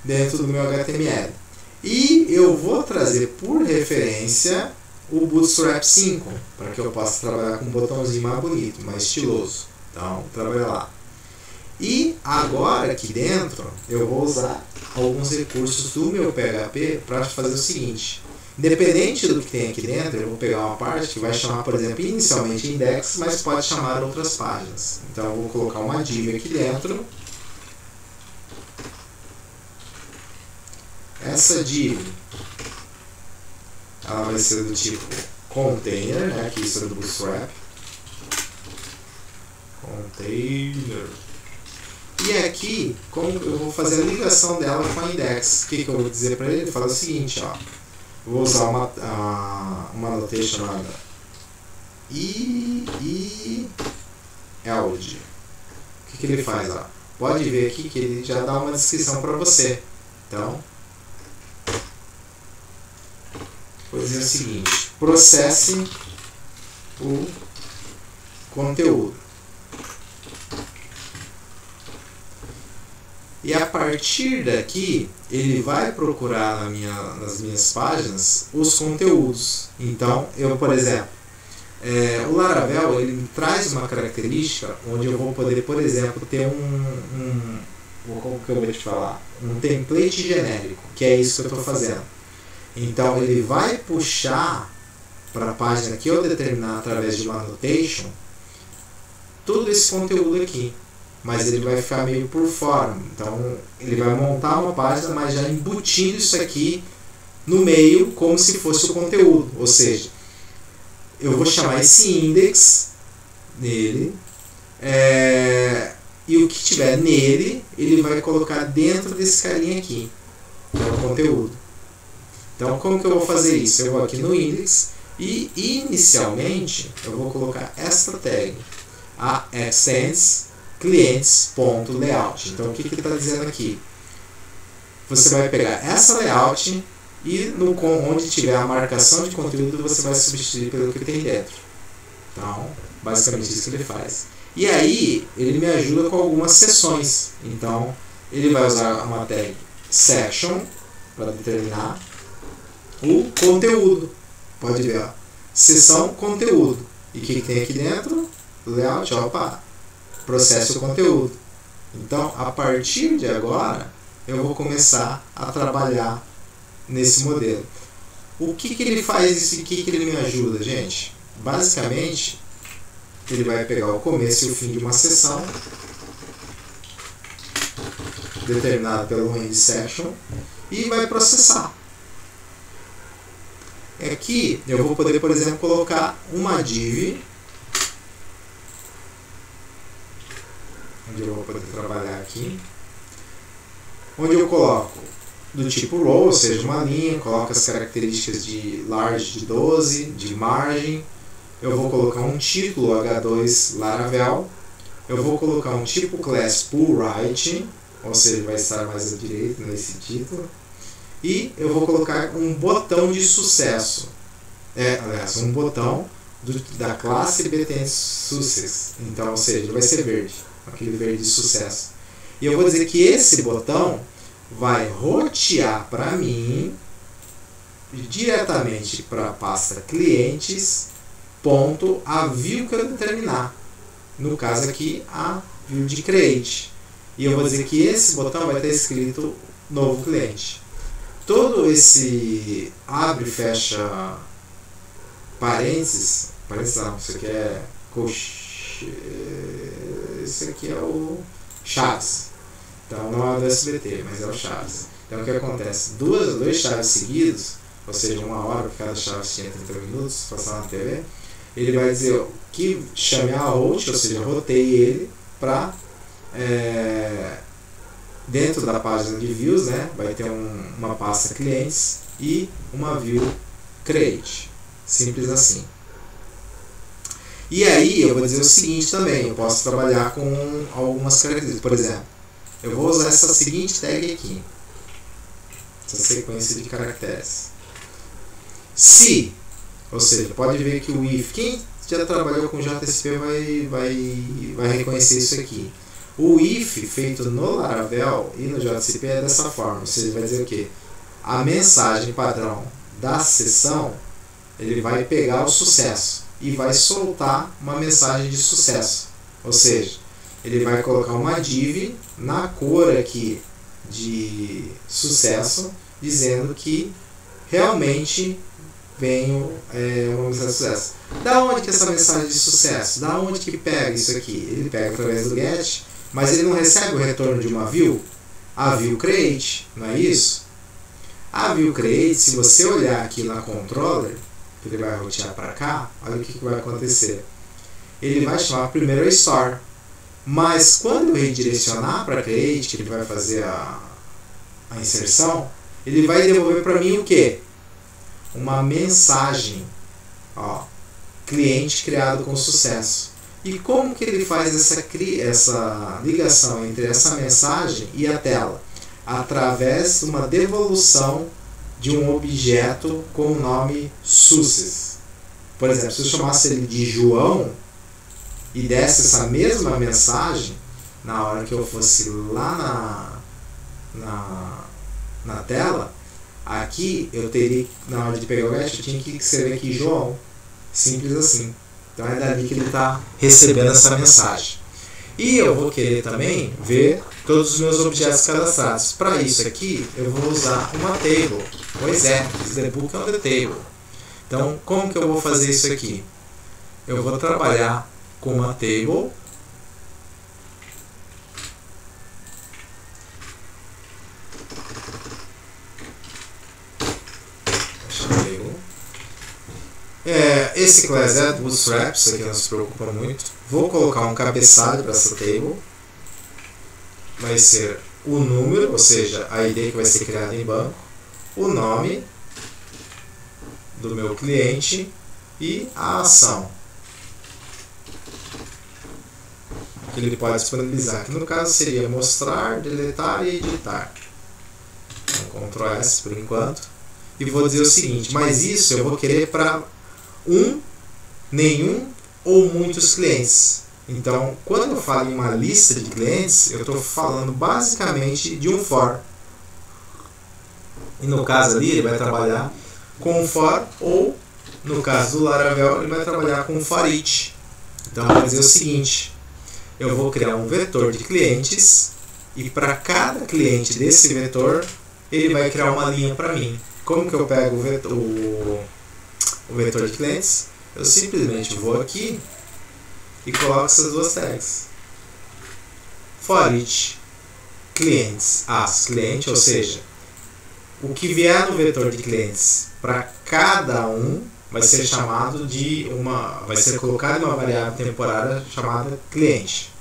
dentro do meu HTML. E eu vou trazer por referência o Bootstrap 5, para que eu possa trabalhar com um botãozinho mais bonito, mais estiloso. Então, vou trabalhar lá. E agora aqui dentro, eu vou usar alguns recursos do meu PHP para fazer o seguinte. Independente do que tem aqui dentro, eu vou pegar uma parte que vai chamar, por exemplo, inicialmente index, mas pode chamar outras páginas. Então, eu vou colocar uma div aqui dentro. Essa div, ela vai ser do tipo container, né? Aqui isso é do Bootstrap. Container. E aqui, como eu vou fazer a ligação dela com a index, o que eu vou dizer para ele? Ele fala o seguinte, ó. Eu vou usar uma notation chamada eld. O que ele faz? Ó? Pode ver aqui que ele já dá uma descrição para você. Então, vou dizer o seguinte: processe o conteúdo. E a partir daqui, ele vai procurar nas minhas páginas os conteúdos. Então, eu, por exemplo, o Laravel ele me traz uma característica onde eu vou poder, por exemplo, ter como que eu vou te falar? Um template genérico, que é isso que eu estou fazendo. Então, ele vai puxar para a página que eu determinar através de uma annotation todo esse conteúdo aqui. Mas ele vai ficar meio por fora. Então, ele vai montar uma página, mas já embutindo isso aqui no meio, como se fosse o conteúdo. Ou seja, eu vou chamar esse index nele, e o que tiver nele, ele vai colocar dentro desse carinha aqui, que é o conteúdo. Então, como que eu vou fazer isso? Eu vou aqui no index e, inicialmente, eu vou colocar esta tag, a extends clientes.layout. Então, o que ele está dizendo aqui? Você vai pegar essa layout e onde tiver a marcação de conteúdo, você vai substituir pelo que tem dentro. Então, basicamente isso que ele faz. E aí, ele me ajuda com algumas seções. Então, ele vai usar uma tag section para determinar o conteúdo. Pode ver, ó. Seção conteúdo. E o que tem aqui dentro? Layout, opa. Processe o conteúdo. Então, a partir de agora, eu vou começar a trabalhar nesse modelo. O que ele faz isso e o que ele me ajuda, gente? Basicamente, ele vai pegar o começo e o fim de uma sessão, determinado pelo end section, e vai processar. Aqui, eu vou poder, por exemplo, colocar uma div, onde eu vou poder trabalhar aqui, onde eu coloco do tipo row, ou seja, uma linha, coloco as características de large de 12, de margem, eu vou colocar um título H2 Laravel, eu vou colocar um tipo class pull right, ou seja, vai estar mais à direita nesse título, e eu vou colocar um botão de sucesso, aliás, um botão da classe BTN Success, então, ou seja, vai ser verde, aquele verde de sucesso. E eu vou dizer que esse botão vai rotear para mim diretamente para a pasta clientes, ponto, a view que eu determinar. No caso aqui, a view de create. E eu vou dizer que esse botão vai ter escrito novo cliente. Todo esse abre e fecha parênteses não, isso aqui é esse aqui é o Chaves. Então não é do SBT, mas é o Chaves. Então o que acontece? Dois chaves seguidos, ou seja, 1 hora, porque cada chave tinha 30 minutos, passando na TV, ele vai dizer que chame a rote, ou seja, roteie ele para dentro da página de views, né, vai ter uma pasta clientes e uma view create. Simples assim. E aí eu vou dizer o seguinte também, eu posso trabalhar com algumas características. Por exemplo, eu vou usar essa seguinte tag aqui, essa sequência de caracteres. Se, ou seja, pode ver que o if, quem já trabalhou com JSP vai reconhecer isso aqui. O if feito no Laravel e no JSP é dessa forma, ou seja, vai dizer o quê? A mensagem padrão da sessão, ele vai pegar o sucesso e vai soltar uma mensagem de sucesso, ou seja, ele vai colocar uma div na cor aqui de sucesso, dizendo que realmente venho uma mensagem de sucesso. Da onde que essa mensagem de sucesso? Da onde que pega isso aqui? Ele pega através do get, mas ele não recebe o retorno de uma view? A view create, não é isso? A view create, se você olhar aqui na controller, que ele vai rotear para cá, olha o que vai acontecer. Ele vai chamar primeiro a store, mas quando eu redirecionar para create, que ele vai fazer a inserção, ele vai devolver para mim o que? Uma mensagem, ó, cliente criado com sucesso. E como que ele faz essa ligação entre essa mensagem e a tela? Através de uma devolução de um objeto com o nome success. Por exemplo, se eu chamasse ele de João e desse essa mesma mensagem, na hora que eu fosse lá na tela, aqui eu teria, na hora de pegar o get, eu tinha que escrever aqui João. Simples assim. Então é dali que ele está recebendo essa mensagem. E eu vou querer também ver todos os meus objetos cadastrados. Para isso aqui, eu vou usar uma table. Pois é, the book on the table. Então, como que eu vou fazer isso aqui? Eu vou trabalhar com uma table. Esse class é Bootstrap, isso aqui não se preocupa muito. Vou colocar um cabeçalho para essa table. Vai ser o número, ou seja, a ID que vai ser criada em banco, o nome do meu cliente e a ação que ele pode disponibilizar, que no caso seria mostrar, deletar e editar. Então, Ctrl S por enquanto. E vou dizer o seguinte, mas isso eu vou querer para nenhum ou muitos clientes. Então, quando eu falo em uma lista de clientes, eu estou falando basicamente de um for. E no caso ali, ele vai trabalhar com um for, ou no caso do Laravel, ele vai trabalhar com um for each. Então, vai dizer o seguinte, eu vou criar um vetor de clientes, e para cada cliente desse vetor, ele vai criar uma linha para mim. Como que eu pego o vetor de clientes? Eu simplesmente vou aqui e coloco essas duas tags. For each clientes as cliente, ou seja, o que vier no vetor de clientes para cada um vai ser chamado de vai ser colocado em uma variável temporária chamada cliente.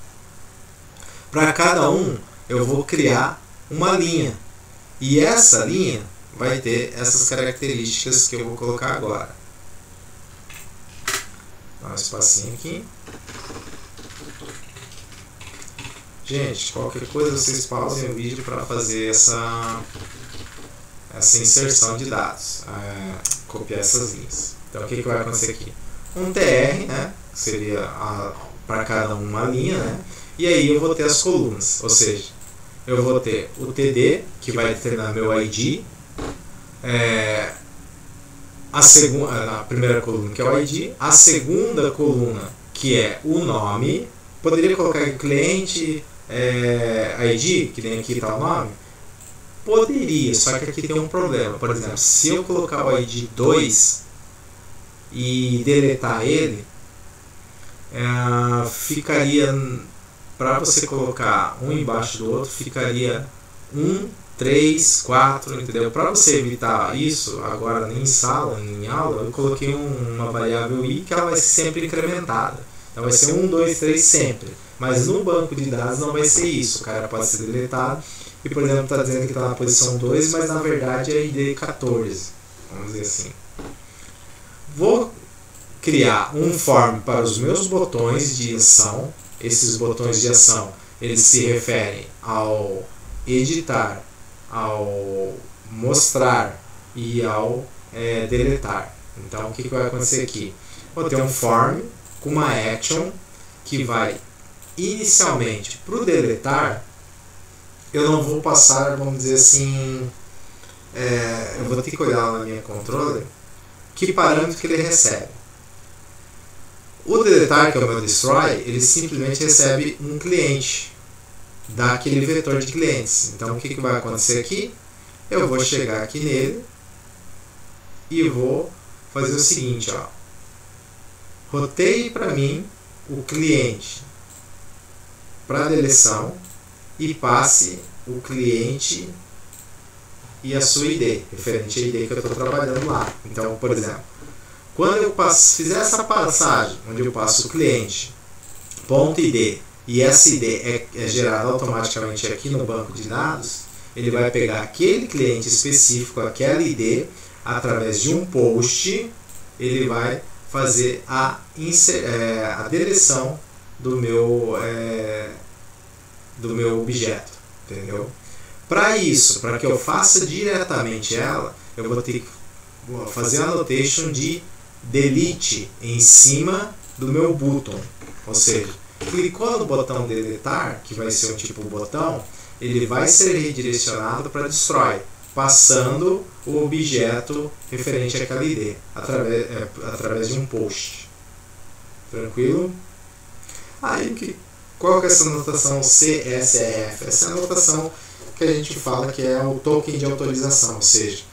Para cada um eu vou criar uma linha, e essa linha vai ter essas características que eu vou colocar agora. Dá um espacinho aqui. Gente, qualquer coisa vocês pausem o vídeo para fazer essa inserção de dados, copiar essas linhas. Então o que vai acontecer aqui? Um TR, né, seria para cada uma linha, né, e aí eu vou ter as colunas, ou seja, eu vou ter o TD, que vai determinar meu ID, a primeira coluna, que é o ID, a segunda coluna, que é o nome. Poderia colocar aqui cliente ID, que nem aqui está o nome? Poderia, só que aqui tem um problema. Por exemplo, se eu colocar o ID 2 e deletar ele, ficaria, para você colocar um embaixo do outro, ficaria 1, 3, 4, entendeu? Para você evitar isso, agora em sala, em aula, eu coloquei uma variável i que ela vai ser sempre incrementada. Então vai ser 1, 2, 3 sempre. Mas no banco de dados não vai ser isso. O cara pode ser deletado. E por exemplo, está dizendo que está na posição 2, mas na verdade é ID 14. Vamos dizer assim. Vou criar um form para os meus botões de ação. Esses botões de ação, eles se referem ao editar, ao mostrar e ao deletar. Então o que vai acontecer aqui? Vou ter um form com uma action que vai inicialmente para o deletar. Eu não vou passar, vamos dizer assim, eu vou ter que olhar na minha controller que parâmetro que ele recebe. O deletar, que é o meu destroy, ele simplesmente recebe um cliente daquele vetor de clientes. Então o que vai acontecer aqui? Eu vou chegar aqui nele e vou fazer o seguinte, ó. Roteie para mim o cliente para deleção e passe o cliente e a sua ID, referente à ID que eu estou trabalhando lá. Então, por exemplo, quando eu fizer essa passagem, onde eu passo o cliente, ponto ID, e essa ID é gerada automaticamente aqui no banco de dados, ele vai pegar aquele cliente específico, aquela ID, através de um post, ele vai fazer a deleção do meu objeto, entendeu? Para isso, para que eu faça diretamente ela, eu vou ter que fazer a annotation de delete em cima do meu button, ou seja, clicou no botão deletar, que vai ser um tipo botão, ele vai ser redirecionado para destroy, passando o objeto referente àquela ID através de um post. Tranquilo? Aí, qual que é essa notação CSRF? Essa é a notação que a gente fala que é o token de autorização, ou seja,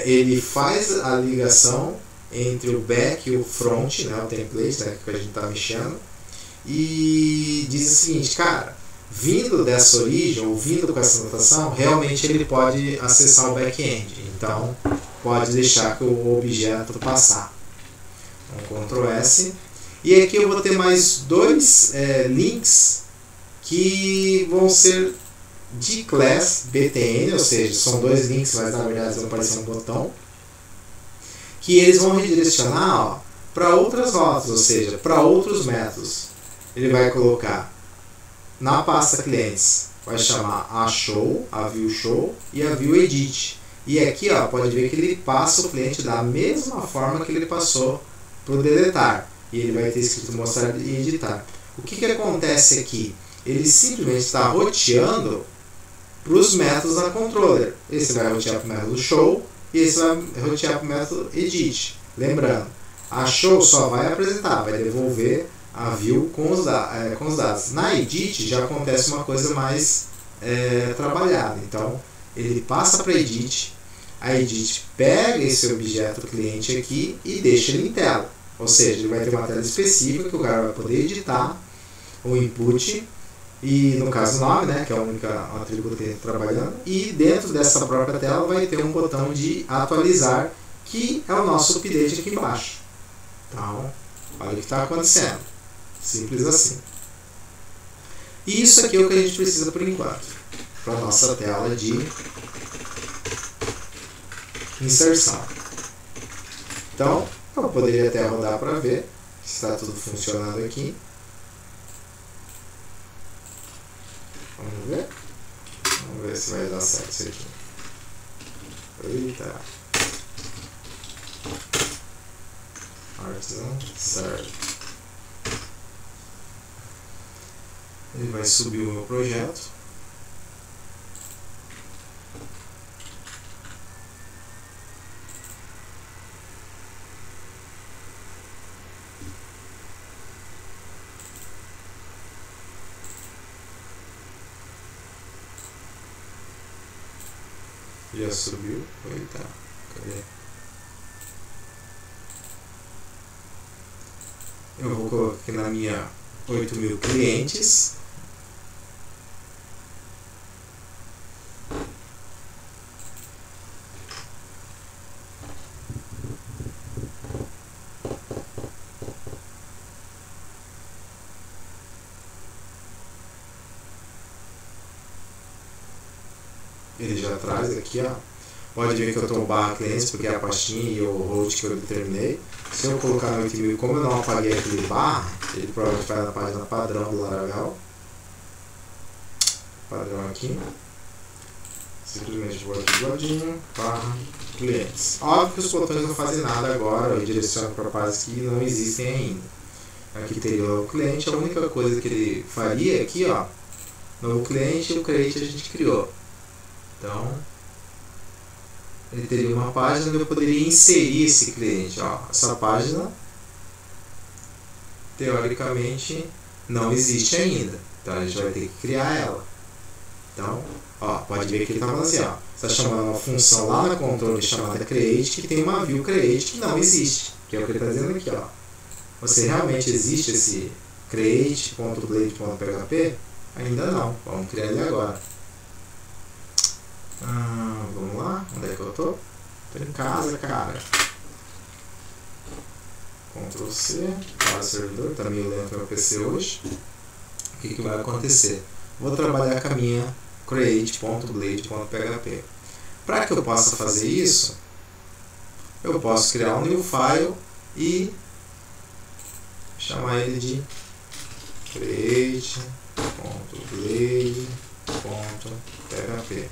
ele faz a ligação entre o back e o front, né, o template, né, que a gente está mexendo, e diz o seguinte, cara, vindo dessa origem, ou vindo com essa notação, realmente ele pode acessar o back-end, então pode deixar que o objeto passar. Então, Ctrl S, e aqui eu vou ter mais dois links que vão ser de class btn, ou seja, são dois links, mas na verdade vão aparecer um botão, que eles vão redirecionar para outras rotas, ou seja, para outros métodos. Ele vai colocar na pasta clientes, vai chamar a show, a view show e a view edit. E aqui pode ver que ele passa o cliente da mesma forma que ele passou para o deletar. E ele vai ter escrito mostrar e editar. O que acontece aqui? Ele simplesmente está roteando para os métodos da controller. Esse vai rotear para o método show e esse vai rotear para o método edit. Lembrando, a show só vai apresentar, vai devolver a view com os dados. Na edit já acontece uma coisa mais trabalhada. Então ele passa para edit, a edit pega esse objeto cliente aqui e deixa ele em tela. Ou seja, ele vai ter uma tela específica que o cara vai poder editar o input, e no caso o nome, né, que é o único atributo que ele está trabalhando, e dentro dessa própria tela vai ter um botão de atualizar, que é o nosso update aqui embaixo. Então, olha o que está acontecendo. Simples assim. E isso aqui é o que a gente precisa por enquanto, para a nossa tela de inserção. Então, eu poderia até rodar para ver se está tudo funcionando aqui. Vamos ver? Vamos ver se vai dar certo isso aqui. Eita. Artisan Serve. Ele vai subir o meu projeto. Já subiu. Eita, cadê? Eu vou colocar aqui na minha 8.000 clientes. Ele já traz aqui, ó. Pode ver que eu estou barra clientes porque é a pastinha e o host que eu determinei. Se eu colocar no 8.000, como eu não apaguei aquele barra, ele provavelmente vai na página padrão do Laravel. Padrão aqui. Simplesmente vou aqui do ladinho, barra clientes. Óbvio que os botões não fazem nada agora, eu direciono para páginas que não existem ainda. Aqui teria o novo cliente, a única coisa que ele faria aqui, ó, novo cliente e o create a gente criou. Então, ele teria uma página onde eu poderia inserir esse cliente. Ó, essa página, teoricamente, não existe ainda. Então, a gente vai ter que criar ela. Então, ó, pode ver que ele está falando assim, ó, está chamando uma função lá no controle chamada create, que tem uma view create que não existe. Que é o que ele está dizendo aqui, ó. Você realmente existe esse create.blade.php? Ainda não. Vamos criar ele agora. Vamos lá, onde é que eu tô? Tô em casa, cara. Ctrl C, para o servidor, tá meio lento meu PC hoje. O que vai acontecer? Vou trabalhar com a minha create.blade.php. Para que eu possa fazer isso, eu posso criar um new file e chamar ele de create.blade.php.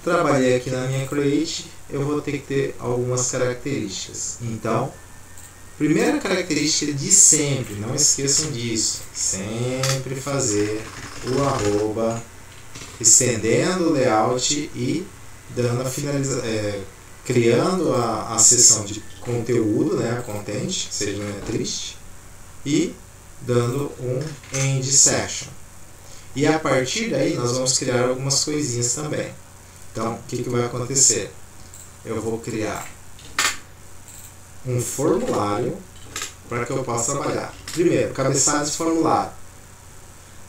Trabalhei aqui na minha create, eu vou ter que ter algumas características. Então, primeira característica de sempre, não esqueçam disso, sempre fazer o arroba, estendendo o layout e dando a criando a seção de conteúdo, né, a content, seja não é triste, e dando um end section. E a partir daí nós vamos criar algumas coisinhas também. Então, o que vai acontecer? Eu vou criar um formulário para que eu possa trabalhar. Primeiro, cabeçalho de formulário.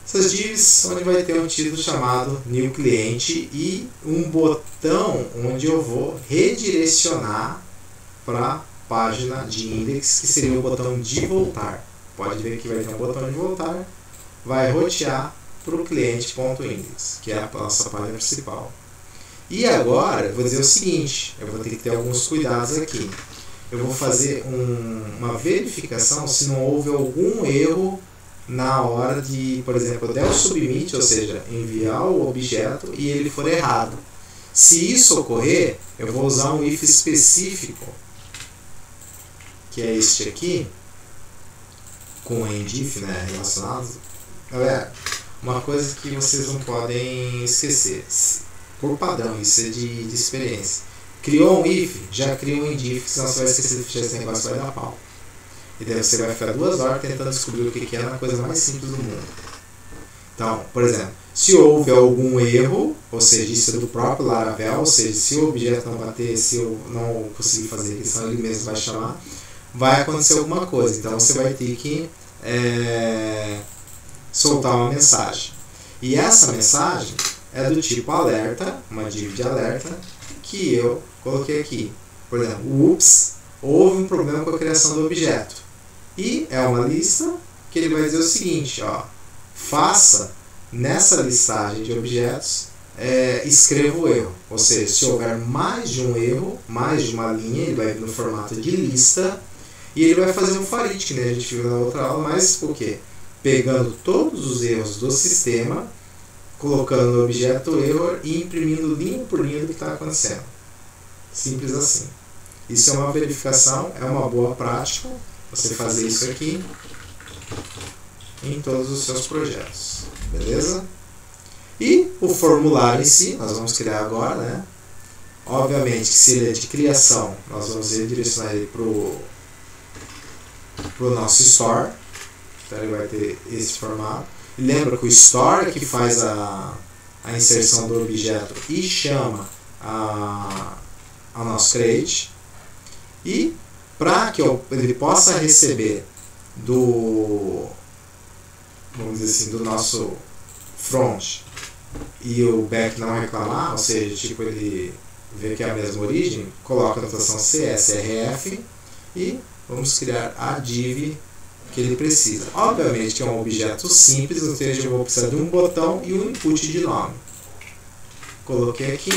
Essas divs onde vai ter um título chamado New Cliente e um botão onde eu vou redirecionar para a página de index, que seria o botão de voltar. Pode ver que vai ter um botão de voltar, vai rotear para o cliente.index, que é a nossa página principal. E agora, eu vou dizer o seguinte, eu vou ter que ter alguns cuidados aqui. Eu vou fazer uma verificação se não houve algum erro na hora de, por exemplo, eu der o submit, ou seja, enviar o objeto e ele for errado. Se isso ocorrer, eu vou usar um if específico, que é este aqui, com endif, né, relacionado. Galera, uma coisa que vocês não podem esquecer. Por padrão, isso é de experiência. Criou um if, já cria um endif, senão você vai esquecer de fechar esse negócio, vai dar pau. E daí você vai ficar 2 horas tentando descobrir o que é na coisa mais simples do mundo. Então, por exemplo, se houve algum erro, ou seja, isso é do próprio Laravel, ou seja, se o objeto não bater, se eu não conseguir fazer a questão, ele mesmo vai chamar, vai acontecer alguma coisa. Então você vai ter que soltar uma mensagem. E essa mensagem é do tipo alerta, uma div de alerta, que eu coloquei aqui. Por exemplo, ups, houve um problema com a criação do objeto. E é uma lista que ele vai dizer o seguinte, ó, faça nessa listagem de objetos, escreva o erro. Ou seja, se houver mais de um erro, mais de uma linha, ele vai vir no formato de lista e ele vai fazer um for each, que nem a gente viu na outra aula, mas por quê? pegando todos os erros do sistema, colocando no objeto error e imprimindo linha por linha do que está acontecendo. Simples assim. Isso é uma verificação, é uma boa prática, você fazer isso aqui em todos os seus projetos. Beleza? E o formulário em si, nós vamos criar agora, né? Obviamente que se ele é de criação, nós vamos redirecionar ele para o nosso store. Então ele vai ter esse formato. E lembra que o store é que faz a inserção do objeto e chama ao nosso create. E para que ele possa receber vamos dizer assim, do nosso front e o back não reclamar, ou seja, tipo ele vê que é a mesma origem, coloca a notação CSRF e vamos criar a div que ele precisa. Obviamente que é um objeto simples, ou seja, eu vou precisar de um botão e um input de nome. Coloquei aqui,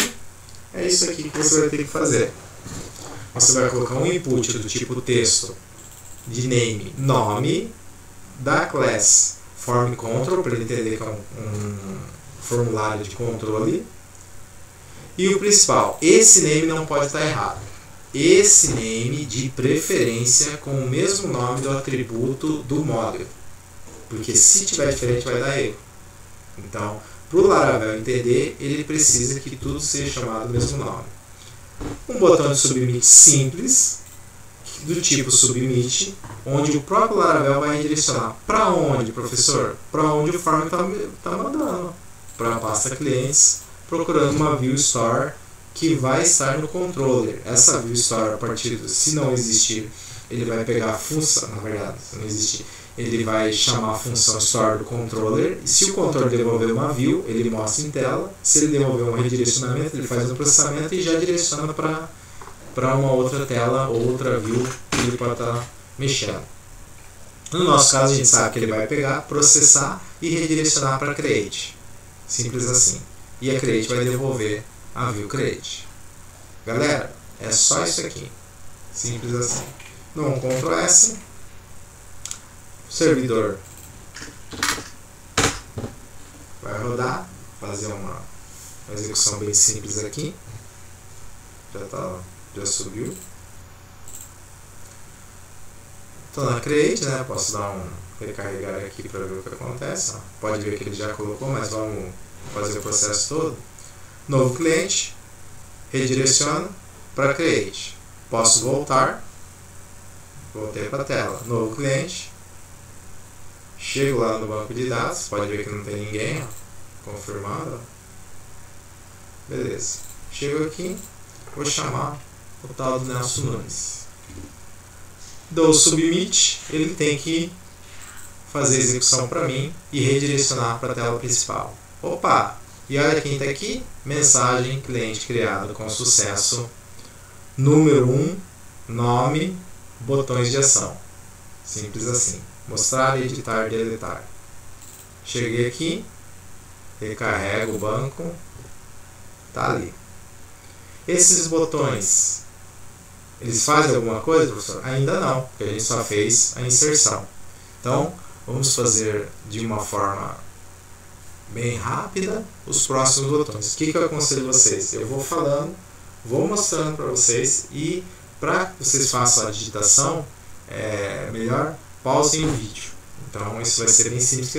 é isso aqui que você vai ter que fazer. Você vai colocar um input do tipo texto de nome da class form control, para ele entender que é um formulário de controle. E o principal, esse name não pode estar errado. Esse name de preferência com o mesmo nome do atributo do módulo. Porque se tiver diferente vai dar erro. Então, para o Laravel entender, ele precisa que tudo seja chamado do mesmo nome. Um botão de submit simples, do tipo submit, onde o próprio Laravel vai direcionar para onde, professor? Para onde o form está mandando. Para a pasta clientes, procurando uma view store que vai estar no controller. Essa view store, a partir se não existir, ele vai pegar a função, na verdade, se não existir, ele vai chamar a função store do controller, e se o controller devolver uma view, ele mostra em tela. Se ele devolver um redirecionamento, ele faz um processamento e já direciona para uma outra tela ou outra view que ele pode estar mexendo. No nosso caso, a gente sabe que ele vai pegar, processar e redirecionar para create. Simples assim. E a create vai devolver a view create. Galera, é só isso aqui. Simples assim. Dou um Ctrl S. O servidor vai rodar, fazer uma execução bem simples aqui. Já subiu. Estou na create, né? Posso dar um recarregar aqui para ver o que acontece. Pode ver que ele já colocou, mas vamos fazer o processo todo. Novo cliente, redireciona para create. Posso voltar. Voltei para a tela. Novo cliente. Chego lá no banco de dados. Pode ver que não tem ninguém. Confirmado. Beleza. Chego aqui. Vou chamar o tal do Nelson Nunes. Dou submit. Ele tem que fazer a execução para mim e redirecionar para a tela principal. Opa! E olha quem está aqui. Mensagem cliente criado com sucesso. Número 1. Nome. Botões de ação. Simples assim. Mostrar, editar, deletar. Cheguei aqui. Recarrego o banco. Tá ali. Esses botões, eles fazem alguma coisa, professor? Ainda não, porque a gente só fez a inserção. Então, vamos fazer de uma forma bem rápida os próximos botões. O que eu aconselho vocês? Eu vou falando, vou mostrando para vocês, e para que vocês façam a digitação, melhor pausem o vídeo. Então isso vai ser bem simples,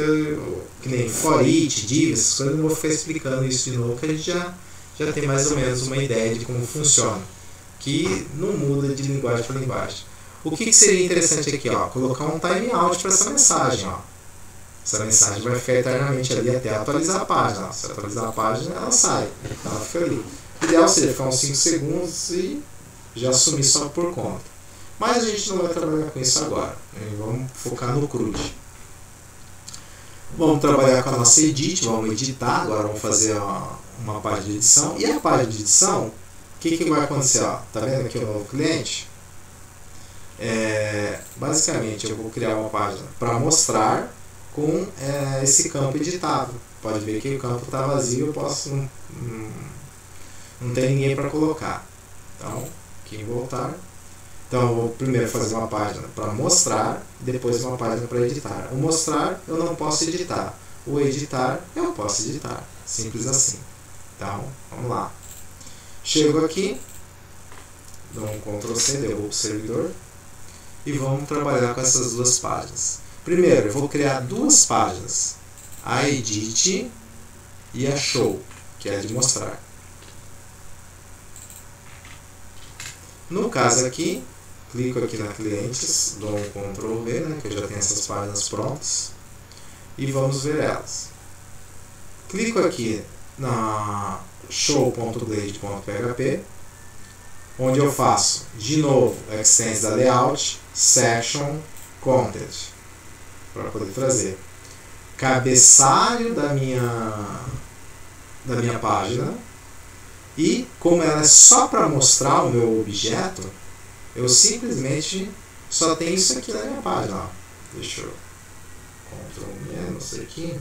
que nem for it, div, essas coisas, eu não vou ficar explicando isso de novo, que a gente já tem mais ou menos uma ideia de como funciona, que não muda de linguagem para linguagem. O que seria interessante aqui? Colocar um timeout para essa mensagem. Essa mensagem vai ficar eternamente ali até atualizar a página. Se atualizar a página, ela sai, ela fica ali. O ideal seria ficar uns 5 segundos e já sumir só por conta. Mas a gente não vai trabalhar com isso agora. Vamos focar no CRUD. Vamos trabalhar com a nossa edit, vamos editar. Agora vamos fazer uma página de edição. E a página de edição, o que vai acontecer? Tá vendo aqui o novo cliente? Basicamente eu vou criar uma página para mostrar com esse campo editável. Pode ver que o campo está vazio, eu posso não tem ninguém para colocar. Então, aqui em voltar. Então eu vou primeiro fazer uma página para mostrar, depois uma página para editar. O mostrar eu não posso editar, o editar eu posso editar, simples assim. Então vamos lá. Chego aqui, dou um Ctrl C, devolvo o servidor e vamos trabalhar com essas duas páginas. Primeiro eu vou criar duas páginas, a Edit e a Show, que é a de mostrar. No caso aqui, clico aqui na clientes, dou um Ctrl V, né, que eu já tenho essas páginas prontas, e vamos ver elas. Clico aqui na show.blade.php, onde eu faço de novo extends da layout, section, content, para poder trazer cabeçalho da minha página. E como ela é só para mostrar o meu objeto, eu simplesmente só tenho isso aqui na minha página. Ó. Deixa eu Ctrl menos aqui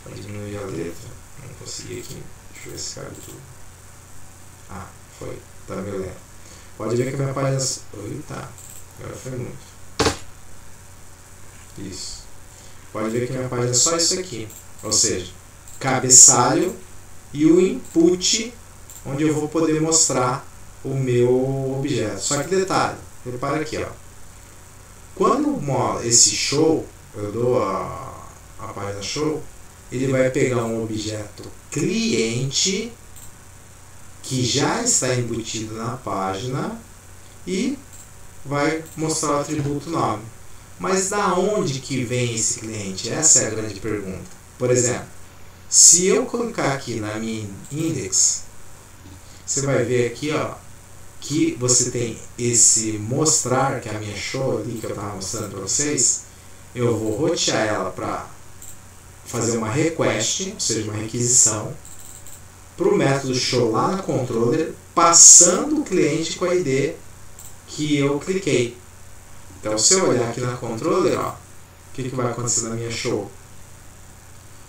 para diminuir a letra. Não consegui aqui. Deixa eu ver se cabe tudo. Ah, foi. Tá meio lento. Pode ver que a minha página... Eita, agora foi muito. Isso. Pode ver que a minha página é só isso aqui. Ou seja, cabeçalho e o input, onde eu vou poder mostrar o meu objeto. Só que detalhe, repara aqui, ó. Quando esse show, eu dou a página show, ele vai pegar um objeto cliente que já está embutido na página e vai mostrar o atributo nome. Mas da onde que vem esse cliente? Essa é a grande pergunta. Por exemplo, se eu colocar aqui na minha index, você vai ver aqui, ó, que você tem esse mostrar, que é a minha show ali que eu estava mostrando para vocês. Eu vou rotear ela para fazer uma request, ou seja, uma requisição, para o método show lá na controller, passando o cliente com a ID que eu cliquei. Então, se eu olhar aqui na controller, ó, o que vai acontecer na minha show?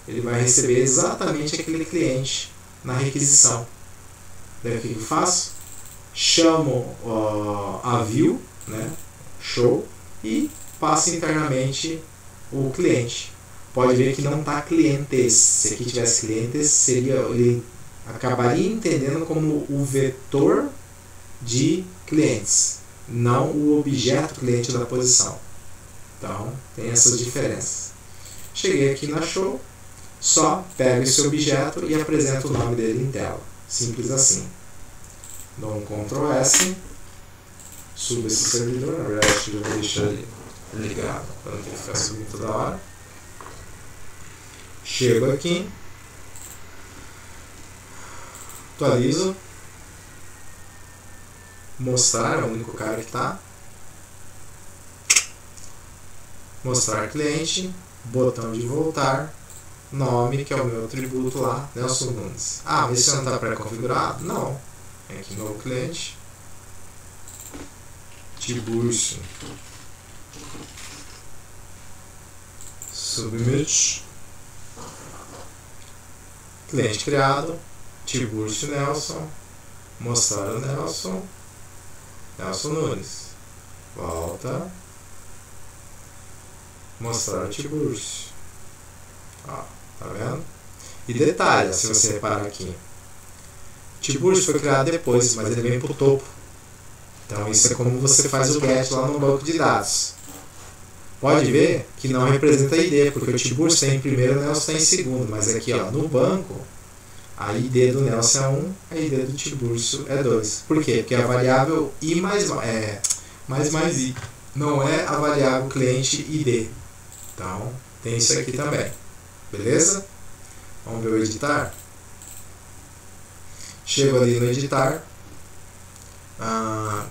Ele vai receber exatamente aquele cliente na requisição. Daí o que eu faço? Chamo a view, né, show, e passo internamente o cliente. Pode ver que não está clientes. Se aqui tivesse clientes, ele acabaria entendendo como o vetor de clientes, não o objeto cliente da posição. Então, tem essas diferenças. Cheguei aqui na show, só pego esse objeto e apresento o nome dele em tela. Simples assim. Dou um Ctrl S, subo esse servidor, na verdade eu vou deixar ele ligado para não ter que ficar subindo toda hora. Chego aqui, atualizo, mostrar, é o único cara que está, mostrar cliente, botão de voltar, nome, que é o meu atributo lá, Nelson Nunes. Ah, mas esse não está pré-configurado? Não. Vem aqui no cliente, Tiburcio, submit, cliente criado, Tiburcio Nelson, mostrar o Nelson Nunes, volta, mostrar o Tiburcio. Ó, tá vendo? E detalhe, se você reparar aqui, Tiburcio foi criado depois, mas ele vem para o topo. Então isso é como você faz o get lá no banco de dados. Pode ver que não representa a ID, porque o Tiburcio está em primeiro e o Nelson está em segundo. Mas aqui, ó, no banco, a ID do Nelson é 1, a ID do Tiburcio é 2. Por quê? Porque a variável I mais I não é a variável cliente ID. Então tem isso aqui também. Beleza? Vamos ver o editar. Chego ali no editar,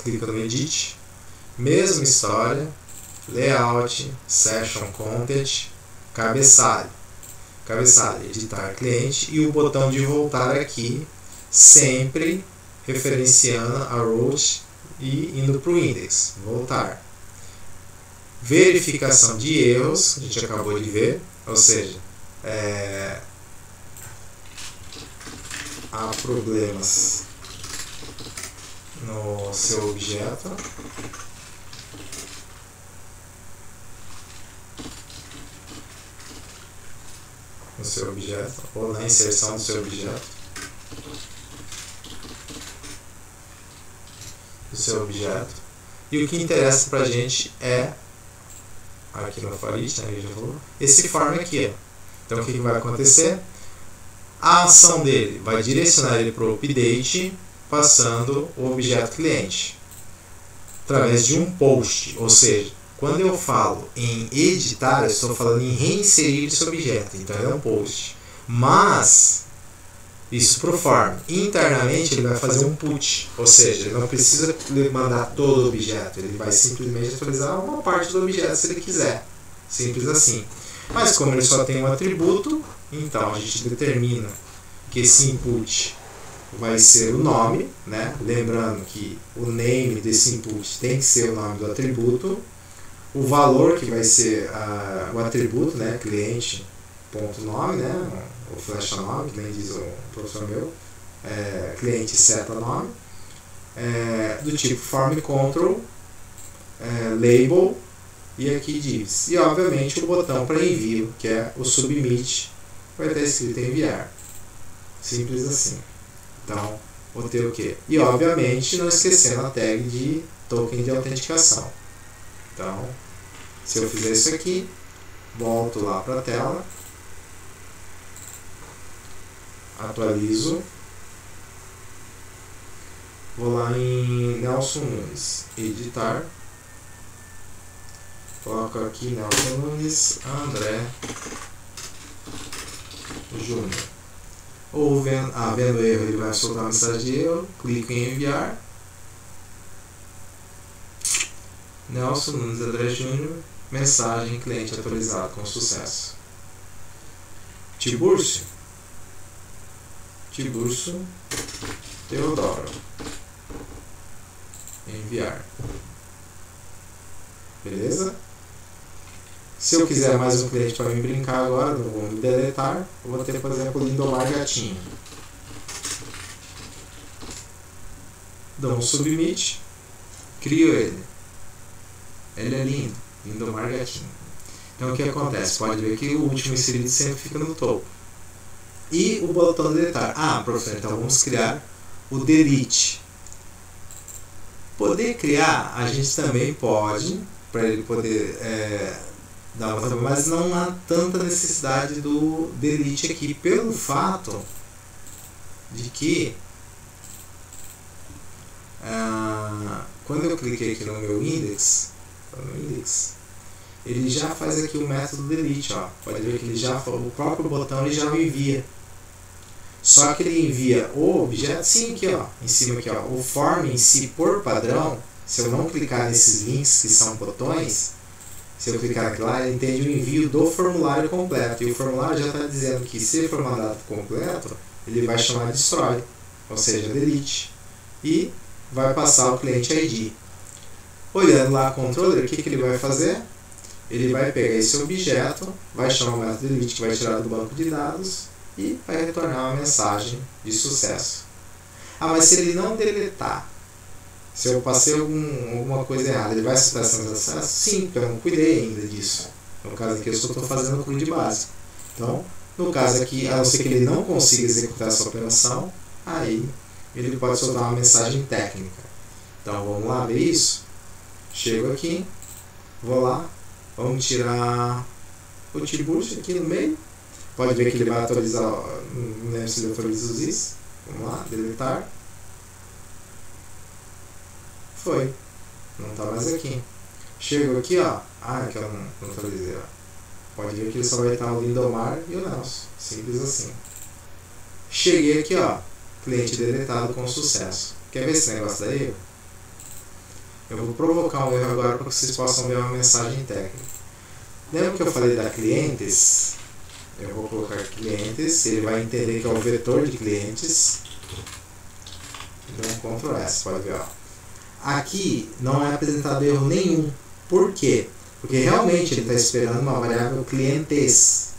clico no edit, mesma história, layout, section content, cabeçalho, editar cliente e o botão de voltar aqui, sempre referenciando a root e indo para o index, voltar. Verificação de erros, a gente acabou de ver, ou seja, há problemas no seu objeto. No seu objeto, ou na inserção do seu objeto. Do seu objeto. E o que interessa pra gente é, aqui no Farit, né, já falou, esse form aqui. Ó. Então o que vai acontecer? A ação dele vai direcionar ele para o update, passando o objeto cliente através de um post. Ou seja, quando eu falo em editar, eu estou falando em reinserir esse objeto. Então é um post. Mas isso para o form. Internamente ele vai fazer um put. Ou seja, ele não precisa mandar todo o objeto. Ele vai simplesmente atualizar uma parte do objeto se ele quiser. Simples assim. Mas como ele só tem um atributo, então a gente determina que esse input vai ser o nome, né? Lembrando que o name desse input tem que ser o nome do atributo, o valor que vai ser o atributo, né? Cliente.nome, né? O flash nome, que nem diz o professor meu, cliente seta nome, do tipo form control, label, e aqui diz. E obviamente o botão para envio, que é o submit, vai estar escrito enviar. Simples assim. Então, vou ter o quê? E obviamente não esquecendo a tag de token de autenticação. Então, se eu fizer isso aqui, volto lá para a tela, atualizo, vou lá em Nelson Nunes, editar, coloco aqui Nelson Nunes, André Júnior. Ou vendo erro, ele vai soltar uma mensagem de erro, clico em enviar. Nelson Nunes André Júnior, mensagem cliente atualizado com sucesso. Tiburcio Teodoro, enviar. Beleza? Se eu quiser mais um cliente para me brincar agora, não vou me deletar, eu vou ter, por exemplo, o Lindomar Gatinho. Dou um submit, crio ele. Ele é lindo, Lindomar Gatinho. Então o que acontece? Pode ver que o último inserido sempre fica no topo. E o botão deletar. Professor, então vamos criar o delete. Poder criar, a gente também pode, para ele poder dar uma tabela, mas não há tanta necessidade do delete aqui, pelo fato de que quando eu cliquei aqui no meu index, ele já faz aqui o método delete, ó. Pode ver que ele o próprio botão ele já o envia. Só que ele envia o objeto, sim, aqui, ó, em cima aqui, ó, o form em si por padrão. Se eu não clicar nesses links que são botões, se eu clicar aqui lá, ele entende o envio do formulário completo. E o formulário já está dizendo que se for mandado completo, ele vai chamar de destroy, ou seja, delete, e vai passar o cliente ID. Olhando lá o controller, o que ele vai fazer? Ele vai pegar esse objeto, vai chamar o método delete, que vai tirar do banco de dados, e vai retornar uma mensagem de sucesso. Mas se ele não deletar, se eu passei alguma coisa errada, ele vai aceitar essa mensagem de sucesso? Sim, porque eu não cuidei ainda disso. No caso aqui eu só estou fazendo o CRUD básico. Então, no caso aqui, a não ser que ele não consiga executar essa operação, aí ele pode soltar uma mensagem técnica. Então vamos lá ver isso. Chego aqui, vou lá, vamos tirar o Tiburcio aqui no meio. Pode ver que ele vai atualizar, não lembro se ele atualiza os is. Vamos lá, deletar. Foi. Não está mais aqui. Chego aqui, ó. Que eu não atualizei, ó. Pode ver que ele só vai estar o Lindomar e o Nelson. Simples assim. Cheguei aqui, ó. Cliente deletado com sucesso. Quer ver esse negócio daí? Eu vou provocar um erro agora para que vocês possam ver uma mensagem técnica. Lembra que eu falei da clientes? Eu vou colocar clientes, ele vai entender que é o vetor de clientes. Então, Ctrl S, pode ver, ó. Aqui não é apresentado erro nenhum. Por quê? Porque realmente ele está esperando uma variável clientes.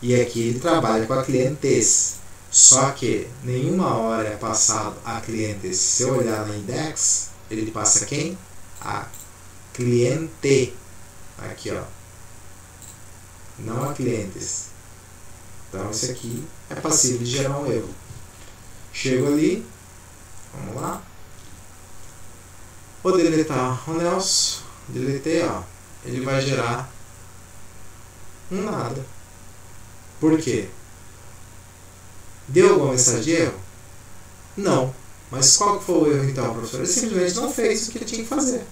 E aqui ele trabalha com a clientes. Só que nenhuma hora é passado a clientes. Se eu olhar na index, ele passa quem? A cliente. Aqui, ó. Não a clientes. Então esse aqui é passivo de gerar um erro. Chego ali, vamos lá. Vou deletar o Nelson, deletei, ó. Ele vai gerar um nada. Por quê? Deu alguma mensagem de erro? Não. Mas qual que foi o erro então, professor? Ele simplesmente não fez o que ele tinha que fazer.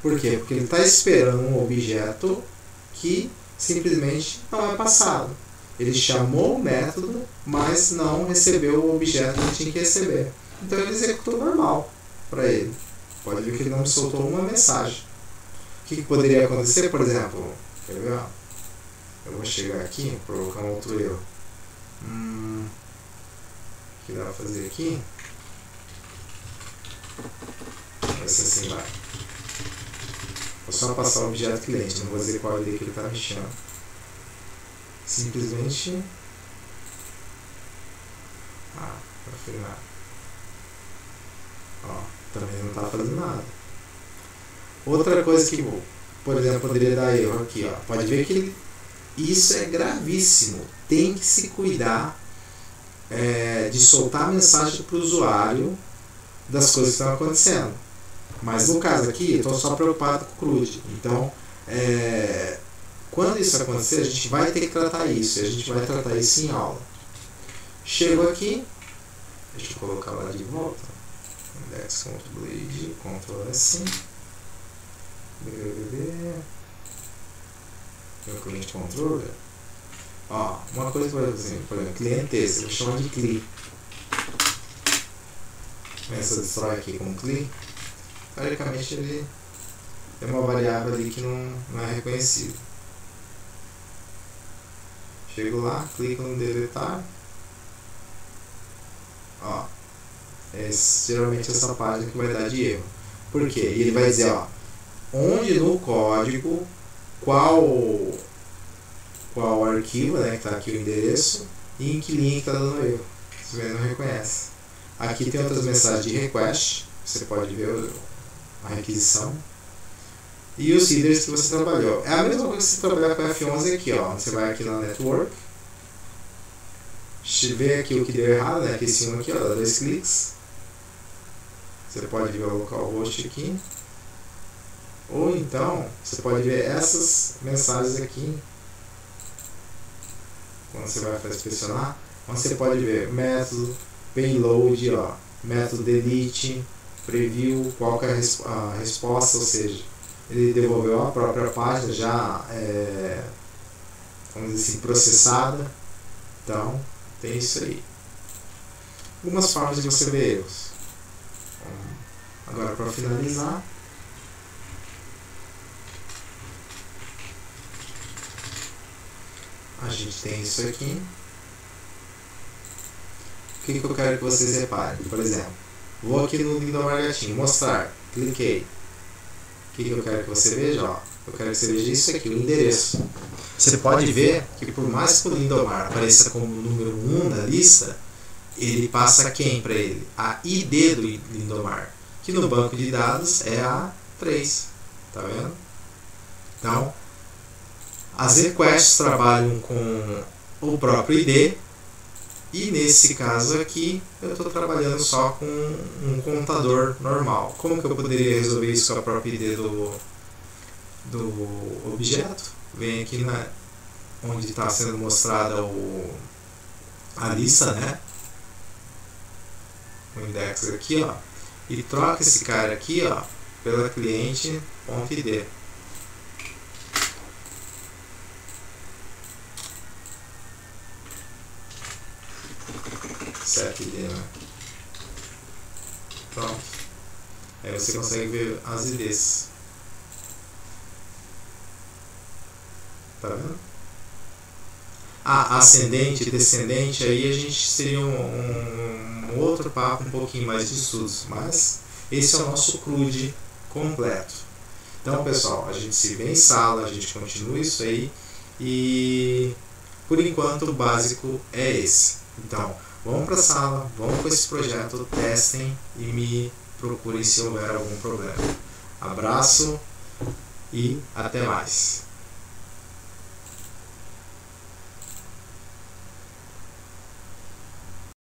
Por quê? Porque ele está esperando um objeto que simplesmente não é passado. Ele chamou o método, mas não recebeu o objeto que ele tinha que receber. Então ele executou normal para ele. Pode ver que ele não me soltou uma mensagem. O que poderia acontecer, por exemplo? Quer ver? Eu vou chegar aqui e colocar um outro erro. O que dá para fazer aqui? Vai ser assim, vai. Vou só passar o objeto cliente, não vou dizer qual ID que ele está mexendo. Simplesmente afinar. Ó, também não está fazendo nada. Outra coisa que, por exemplo, poderia dar erro aqui, ó. Pode ver que isso é gravíssimo. Tem que se cuidar de soltar mensagem para o usuário das coisas que estão acontecendo. Mas no caso aqui, eu estou só preocupado com o CRUD. Então, quando isso acontecer, a gente vai ter que tratar isso. E a gente vai tratar isso em aula. Chego aqui. Deixa eu colocar lá de volta. Index.bleed, Ctrl S. Meu cliente controller. Ó, uma coisa, por exemplo, clientes, eu vou chamar de CLI. Começa a destrói aqui com CLI. Teoricamente ele tem uma variável ali que não é reconhecida. Chego lá, clico no deletar. Ó, geralmente essa página que vai dar de erro. Por quê? E ele vai dizer, ó, onde no código, qual arquivo, né, que está aqui o endereço, e em que linha que está dando erro. Você não reconhece. Aqui tem outras mensagens de request, você pode ver a requisição. E os headers que você trabalhou. É a mesma coisa que você trabalhar com F11 aqui, ó. Você vai aqui na network, vê aqui o que deu errado, né? Que esse um aqui, ó, dá 2 cliques. Você pode ver o localhost aqui. Ou então, você pode ver essas mensagens aqui. Quando você vai inspecionar, você pode ver método, payload, ó, método delete, preview, qual que é a resposta, ou seja, ele devolveu a própria página já, vamos dizer assim, processada. Então, tem isso aí. Algumas formas de você ver erros. Agora, para finalizar, a gente tem isso aqui. O que eu quero que vocês reparem? Por exemplo, vou aqui no Lindomar Gatinho, mostrar, cliquei. O que eu quero que você veja? Ó, eu quero que você veja isso aqui, o endereço. Você pode ver que por mais que o Lindomar apareça como número 1 da lista, ele passa quem para ele? A ID do Lindomar, que no banco de dados é a 3. Tá vendo? Então, as requests trabalham com o próprio ID, e nesse caso aqui eu estou trabalhando só com um contador normal. Como que eu poderia resolver isso com a própria ID do objeto? Vem aqui onde está sendo mostrada a lista, né? O index aqui, ó, e troca esse cara aqui, ó, pela cliente.id. Set ID, né? Pronto. Aí você consegue ver as IDs. Tá vendo? Ascendente e descendente, aí a gente seria um outro papo, um pouquinho mais de estudos. Mas esse é o nosso CRUD completo. Então, pessoal, a gente se vê em sala, a gente continua isso aí. E por enquanto o básico é esse. Então, vão para a sala, vão com esse projeto, testem e me procurem se houver algum problema. Abraço e até mais.